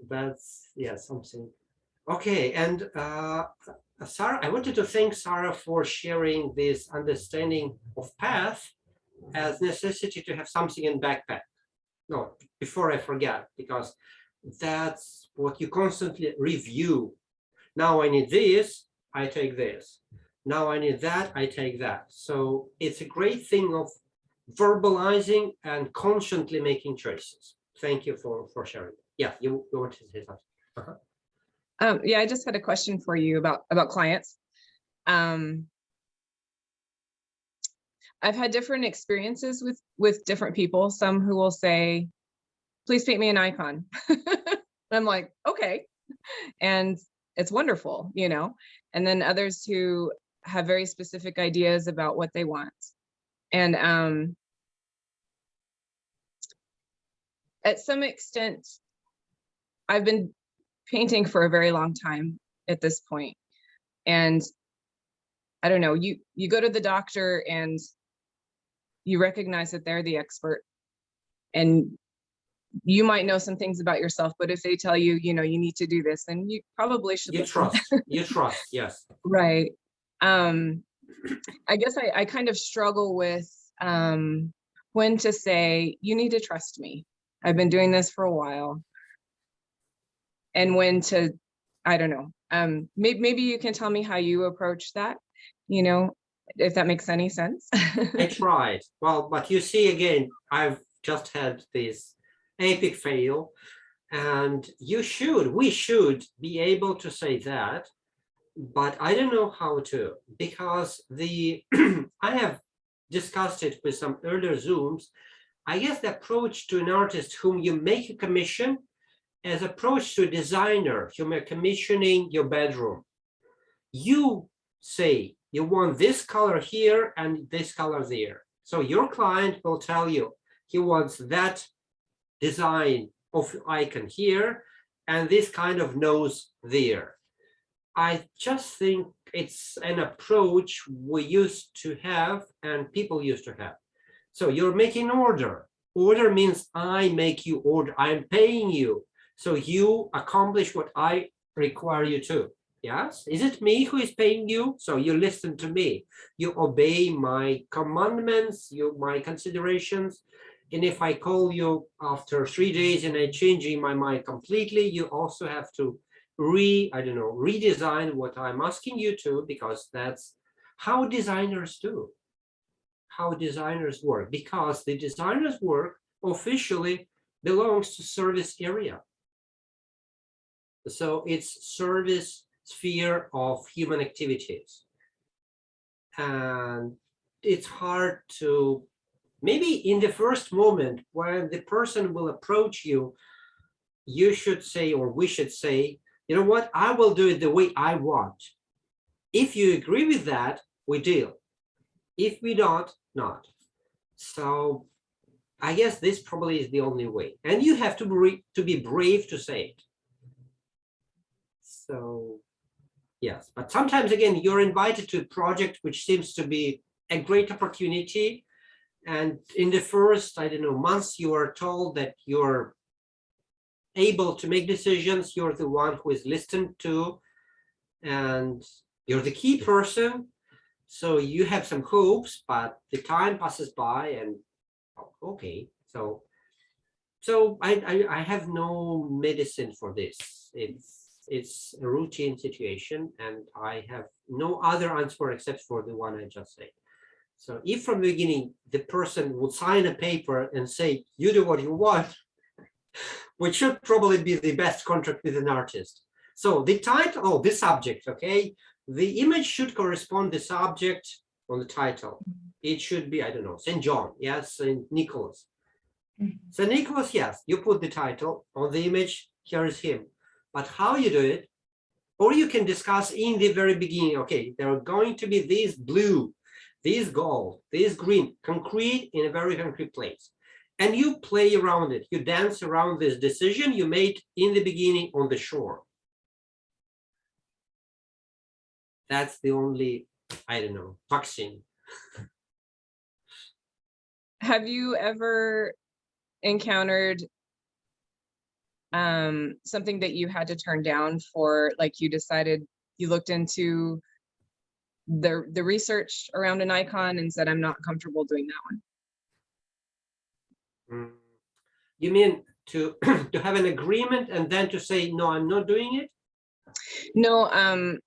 Speaker 1: That's, yeah, something. Okay, and Sarah, I wanted to thank Sarah for sharing this understanding of path as necessity to have something in backpack. No, before I forget, because that's what you constantly review. Now I need this, I take this. Now I need that, I take that. So it's a great thing of verbalizing and consciously making choices. Thank you for sharing. Yeah, you want to say something?
Speaker 6: Yeah, I just had a question for you about clients. I've had different experiences with different people. Some who will say, please paint me an icon. I'm like, okay. And it's wonderful, you know. And then others who have very specific ideas about what they want. And at some extent, I've been painting for a very long time at this point. And I don't know, you go to the doctor and you recognize that they're the expert, and you might know some things about yourself, but if they tell you, you know, you need to do this, then you probably should
Speaker 1: You
Speaker 6: listen.
Speaker 1: you trust, yes.
Speaker 6: Right. I guess I kind of struggle with when to say, you need to trust me. I've been doing this for a while. And when to, I don't know. Maybe you can tell me how you approach that, you know, if that makes any sense.
Speaker 1: I tried. Well, but you see, again, I've just had this epic fail, and we should be able to say that, but I don't know how to, because I have discussed it with some earlier Zooms. I guess the approach to an artist whom you make a commission as approach to a designer whom you're commissioning your bedroom. You say you want this color here and this color there. So your client will tell you he wants that design of icon here and this kind of nose there. I just think it's an approach we used to have and people used to have. So you're making order. Order means I make you order. I'm paying you. So you accomplish what I require you to. Yes? Is it me who is paying you? So you listen to me. You obey my commandments, my considerations. And if I call you after 3 days and I'm changing my mind completely, you also have to redesign what I'm asking you to, because that's how designers do, how designers work, because the designers' work officially belongs to service area. So it's service sphere of human activities. And it's hard to, maybe in the first moment when the person will approach you, you should say, or we should say, you know what, I will do it the way I want. If you agree with that, we deal. If we don't, not. So I guess this probably is the only way. And you have to be brave to say it. So yes, but sometimes again, you're invited to a project which seems to be a great opportunity. And in the first, I don't know, months, you are told that you're able to make decisions. You're the one who is listened to, and you're the key person. So you have some hopes, but the time passes by and okay. So I have no medicine for this. It's a routine situation, and I have no other answer except for the one I just said. So if from the beginning the person would sign a paper and say, you do what you want, which should probably be the best contract with an artist. So the title, the subject, okay? The image should correspond the subject on the title. It should be, I don't know, St. John, yes, St. Nicholas. St. Nicholas, yes, you put the title on the image, here is him. But how you do it, or you can discuss in the very beginning, okay, there are going to be these blue, these gold, these green, concrete in a very concrete place. And you play around it, you dance around this decision you made in the beginning on the shore. That's the only, I don't know, vaccine.
Speaker 6: Have you ever encountered something that you had to turn down for, like you decided, you looked into the research around an icon and said, I'm not comfortable doing that one?
Speaker 1: You mean to to have an agreement and then to say, no, I'm not doing it?
Speaker 6: No,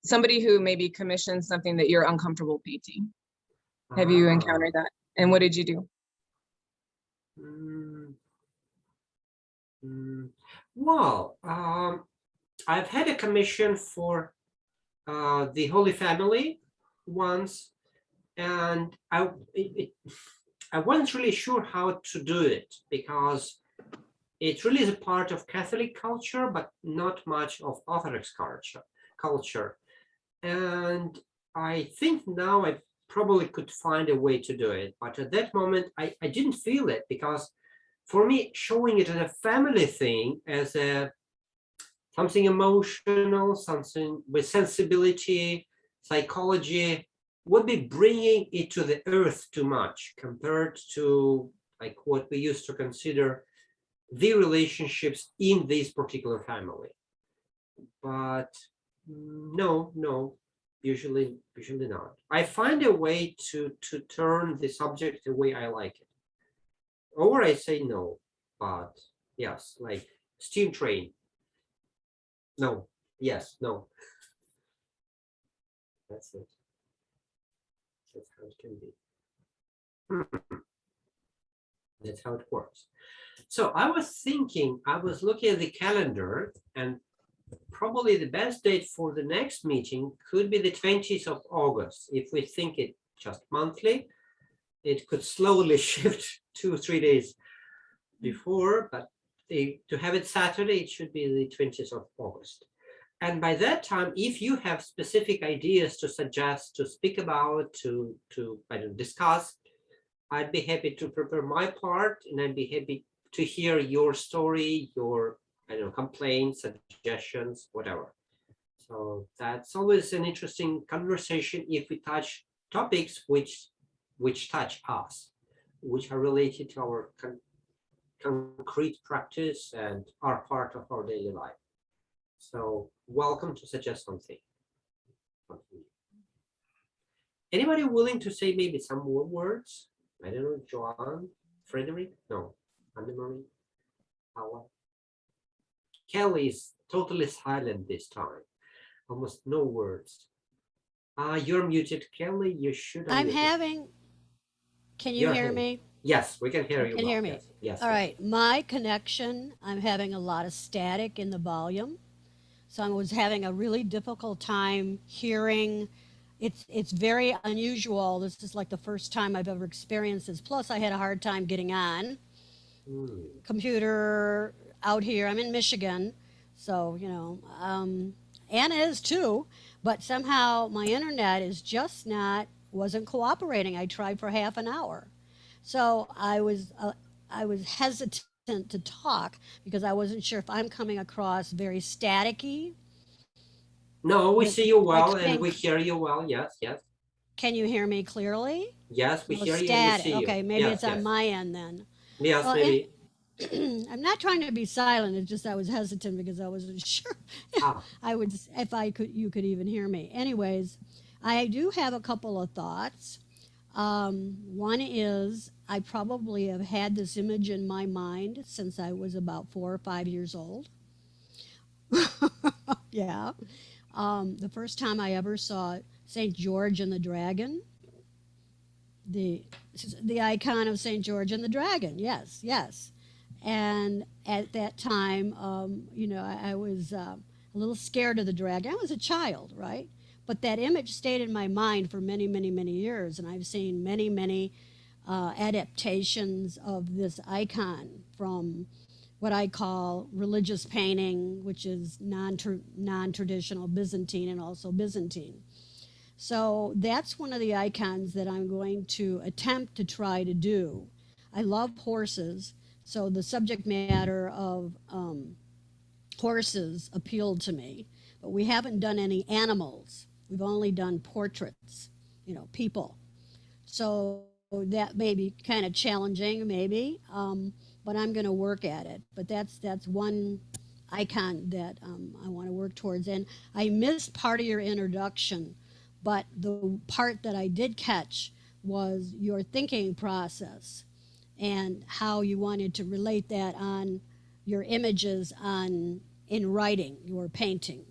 Speaker 6: somebody who maybe commissioned something that you're uncomfortable painting. Have you encountered that? And what did you do?
Speaker 1: Well, I've had a commission for the Holy Family once, and I wasn't really sure how to do it, because it really is a part of Catholic culture, but not much of Orthodox culture. And I think now I probably could find a way to do it. But at that moment, I didn't feel it, because for me, showing it as a family thing, as a something emotional, something with sensibility, psychology, would be bringing it to the earth too much compared to like what we used to consider the relationships in this particular family. But no, usually not. I find a way to turn the subject the way I like it. Or I say no, but yes, like steam train. No, yes, no. That's it. That's how it can be. That's how it works. So I was thinking, I was looking at the calendar, and probably the best date for the next meeting could be the 20th of August. If we think it just monthly, it could slowly shift 2 or 3 days before, but to have it Saturday, it should be the 20th of August. And by that time, if you have specific ideas to suggest, to speak about, to I don't know, discuss, I'd be happy to prepare my part, and I'd be happy to hear your story, your I don't know, complaints, suggestions, whatever. So that's always an interesting conversation if we touch topics which touch us, which are related to our concrete practice and are part of our daily life. So welcome to suggest something. Anybody willing to say maybe some more words? I don't know, Joanne, Frederick? No, Anne-Marie, Paula. Kelly is totally silent this time. Almost no words. You're muted, Kelly. You should.
Speaker 7: I'm
Speaker 1: unmute.
Speaker 7: having, can you
Speaker 1: You're
Speaker 7: hear
Speaker 1: having-
Speaker 7: me?
Speaker 1: Yes, we can hear
Speaker 7: You
Speaker 1: you.
Speaker 7: can
Speaker 1: well.
Speaker 7: hear me?
Speaker 1: Yes, yes.
Speaker 7: All
Speaker 1: yes.
Speaker 7: right, my connection, I'm having a lot of static in the volume. So I was having a really difficult time hearing. It's very unusual. This is like the first time I've ever experienced this. Plus, I had a hard time getting on
Speaker 1: Hmm.
Speaker 7: computer out here. I'm in Michigan, so Anna is too. But somehow my internet is just wasn't cooperating. I tried for half an hour, so I was hesitant to talk because I wasn't sure if I'm coming across very staticky.
Speaker 1: No, we see you
Speaker 7: Like
Speaker 1: well and
Speaker 7: saying,
Speaker 1: we hear you well. Yes, yes.
Speaker 7: can you hear me clearly?
Speaker 1: Yes, we
Speaker 7: No,
Speaker 1: hear you and we
Speaker 7: static.
Speaker 1: see you.
Speaker 7: Okay, maybe
Speaker 1: Yes,
Speaker 7: it's on
Speaker 1: yes.
Speaker 7: my end then.
Speaker 1: Yes,
Speaker 7: Well,
Speaker 1: maybe.
Speaker 7: I'm not trying to be silent. It's just I was hesitant because I wasn't sure
Speaker 1: Ah,
Speaker 7: if you could even hear me. Anyways, I do have a couple of thoughts. One is I probably have had this image in my mind since I was about 4 or 5 years old. Yeah. The first time I ever saw St. George and the Dragon, the the icon of St. George and the Dragon. Yes, yes. And at that time, I was a little scared of the dragon. I was a child, right? But that image stayed in my mind for many, many, many years, and I've seen many, many adaptations of this icon from what I call religious painting, which is non-traditional Byzantine and also Byzantine. So that's one of the icons that I'm going to attempt to try to do. I love horses, so the subject matter of horses appealed to me, but we haven't done any animals. We've only done portraits, people. So that may be kind of challenging, maybe, but I'm going to work at it. But that's one icon that I want to work towards. And I missed part of your introduction, but the part that I did catch was your thinking process and how you wanted to relate that on your images in writing, your painting.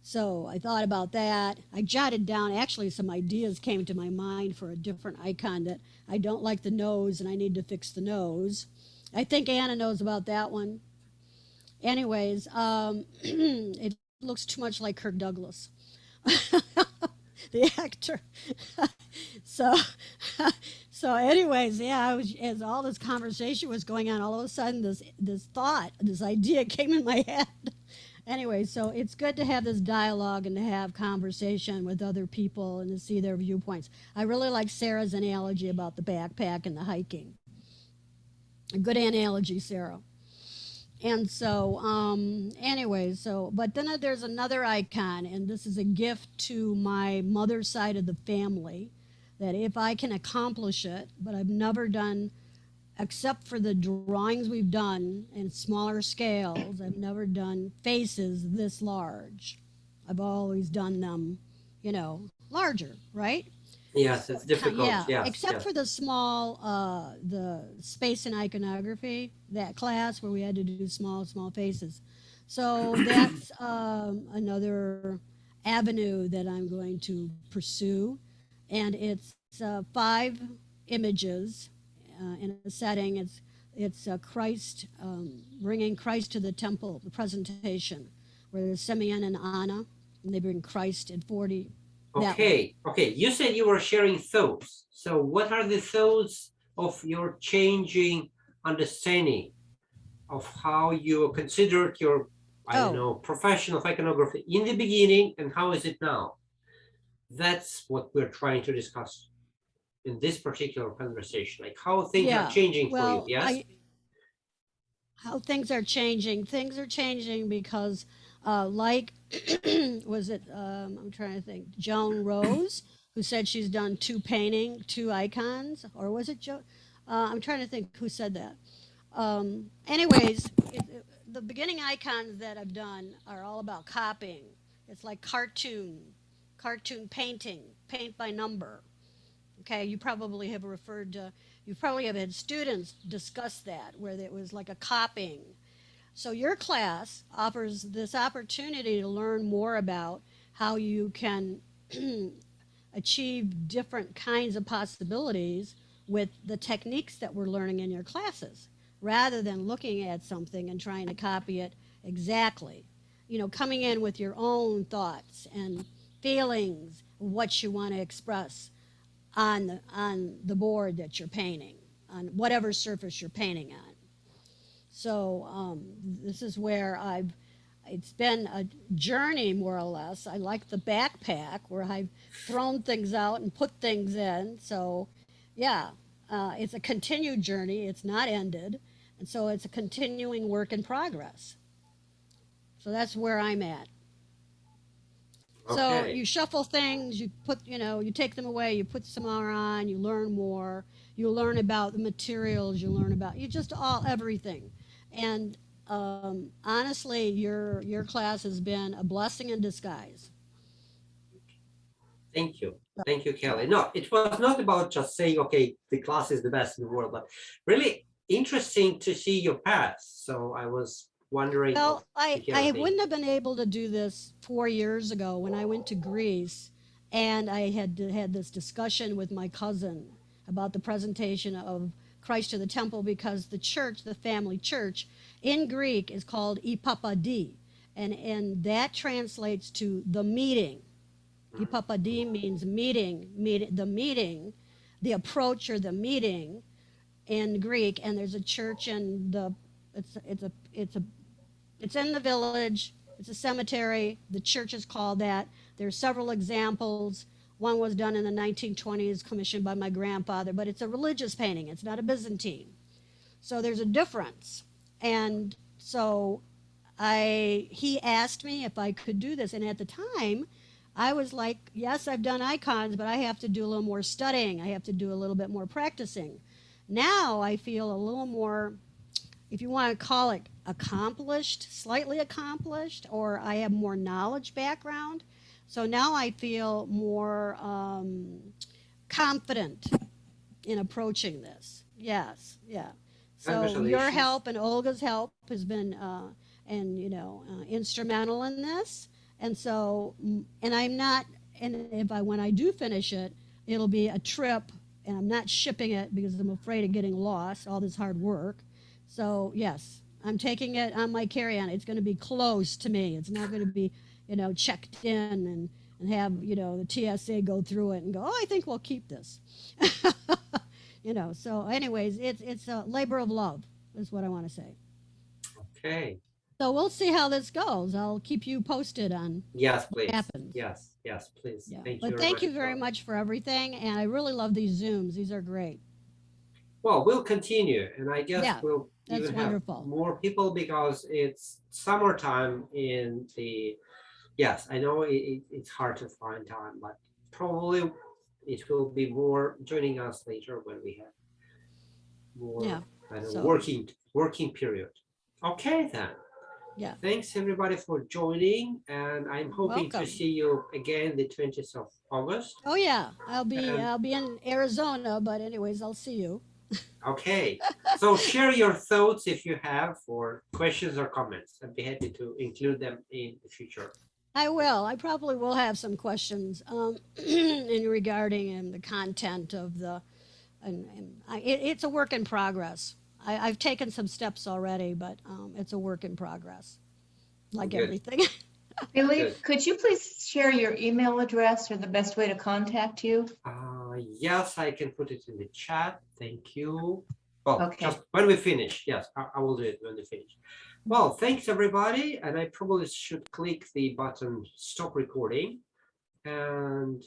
Speaker 7: So I thought about that. I jotted down, actually, some ideas came to my mind for a different icon that I don't like the nose and I need to fix the nose. I think Anna knows about that one. Anyways, it looks too much like Kirk Douglas, the actor. so, so anyways, yeah, as all this conversation was going on, all of a sudden this idea came in my head. Anyway, so it's good to have this dialogue and to have conversation with other people and to see their viewpoints. I really like Sarah's analogy about the backpack and the hiking. A good analogy, Sarah. And so, anyway, so, but then there's another icon, and this is a gift to my mother's side of the family that if I can accomplish it, but I've never done, except for the drawings we've done in smaller scales, I've never done faces this large. I've always done them, larger, right?
Speaker 1: Yes, it's difficult.
Speaker 7: Yeah,
Speaker 1: Yes,
Speaker 7: except
Speaker 1: yes.
Speaker 7: for the small, the space and iconography, that class where we had to do small faces. So that's another avenue that I'm going to pursue. And it's 5 images in a setting. It's Christ, bringing Christ to the temple, the presentation, where there's Simeon and Anna, and they bring Christ at 40 that way.
Speaker 1: Okay. You said you were sharing thoughts. So what are the thoughts of your changing understanding of how you considered your, I don't
Speaker 7: Oh.
Speaker 1: know, profession of iconography in the beginning, and how is it now? That's what we're trying to discuss in this particular conversation, like how things are
Speaker 7: Yeah,
Speaker 1: changing for you.
Speaker 7: well,
Speaker 1: Yes.
Speaker 7: how things are changing. Things are changing because, like, was it? I'm trying to think. Joan Rose, who said she's done 2 icons, or was it Joan? I'm trying to think who said that. Anyways, the beginning icons that I've done are all about copying. It's like cartoon painting, paint by number. Okay, you probably have had students discuss that where it was like a copying. So your class offers this opportunity to learn more about how you can achieve different kinds of possibilities with the techniques that we're learning in your classes, rather than looking at something and trying to copy it exactly. Coming in with your own thoughts and feelings, what you want to express on the board that you're painting, on whatever surface you're painting on. So this is where it's been a journey more or less. I like the backpack where I've thrown things out and put things in. So yeah, it's a continued journey. It's not ended. And so it's a continuing work in progress. So that's where I'm at. So
Speaker 1: Okay.
Speaker 7: you shuffle things, you take them away, you put some more on, you learn more, you learn about the materials, you learn about everything. And honestly, your class has been a blessing in disguise.
Speaker 1: Thank you. Thank you, Kelly. No, it was not about just saying, okay, the class is the best in the world, but really interesting to see your path. So I was wondering.
Speaker 7: Well, I
Speaker 1: thing.
Speaker 7: wouldn't have been able to do this 4 years ago when I went to Greece, and I had this discussion with my cousin about the presentation of Christ to the temple, because the church, the family church in Greek, is called ipapadi, and that translates to the meeting. Ipapadi means meeting, the approach or the meeting in Greek. And there's a church in it's in the village. It's a cemetery. The church is called that. There's several examples. One was done in the 1920s, commissioned by my grandfather, but it's a religious painting. It's not a Byzantine. So there's a difference. And so he asked me if I could do this. And at the time, I was like, yes, I've done icons, but I have to do a little more studying. I have to do a little bit more practicing. Now I feel a little more, if you want to call it accomplished, slightly accomplished, or I have more knowledge background. So now I feel more confident in approaching this. Yes, yeah. So your help and Olga's help has been instrumental in this. And so, and I'm not, and when I do finish it, it'll be a trip, and I'm not shipping it because I'm afraid of getting lost, all this hard work. So yes, I'm taking it on my carry-on. It's going to be close to me. It's not going to be, checked in and have, the TSA go through it and go, oh, I think we'll keep this. So anyways, it's a labor of love is what I want to say.
Speaker 1: Okay.
Speaker 7: So we'll see how this goes. I'll keep you posted on
Speaker 1: yes, please.
Speaker 7: what happens.
Speaker 1: Yes, please.
Speaker 7: Yeah.
Speaker 1: Thank
Speaker 7: but
Speaker 1: you.
Speaker 7: Thank you very much for everything. And I really love these Zooms. These are great.
Speaker 1: Well, we'll continue. And I guess we'll
Speaker 7: That's
Speaker 1: even have
Speaker 7: wonderful.
Speaker 1: more people because it's summertime in the, yes, I know it's hard to find time, but probably it will be more joining us later when we have more
Speaker 7: Yeah,
Speaker 1: kind of
Speaker 7: so-
Speaker 1: working period. Okay, then.
Speaker 7: Yeah.
Speaker 1: Thanks everybody for joining, and I'm hoping to
Speaker 7: Welcome.
Speaker 1: see you again the 20th of August.
Speaker 7: Oh yeah,
Speaker 1: And-
Speaker 7: I'll be in Arizona, but anyways, I'll see you.
Speaker 1: Okay, so share your thoughts if you have, or questions or comments. I'd be happy to include them in the future.
Speaker 7: I will. I probably will have some questions in regarding the content of the, it's a work in progress. I've taken some steps already, but it's a work in progress, like
Speaker 1: Good.
Speaker 7: everything.
Speaker 2: Billy,
Speaker 1: Good.
Speaker 2: could you please share your email address or the best way to contact you?
Speaker 1: Yes, I can put it in the chat. Thank you. Well,
Speaker 2: Okay.
Speaker 1: just when we finish. Yes, I will do it when we finish. Well, thanks everybody. And I probably should click the button stop recording. And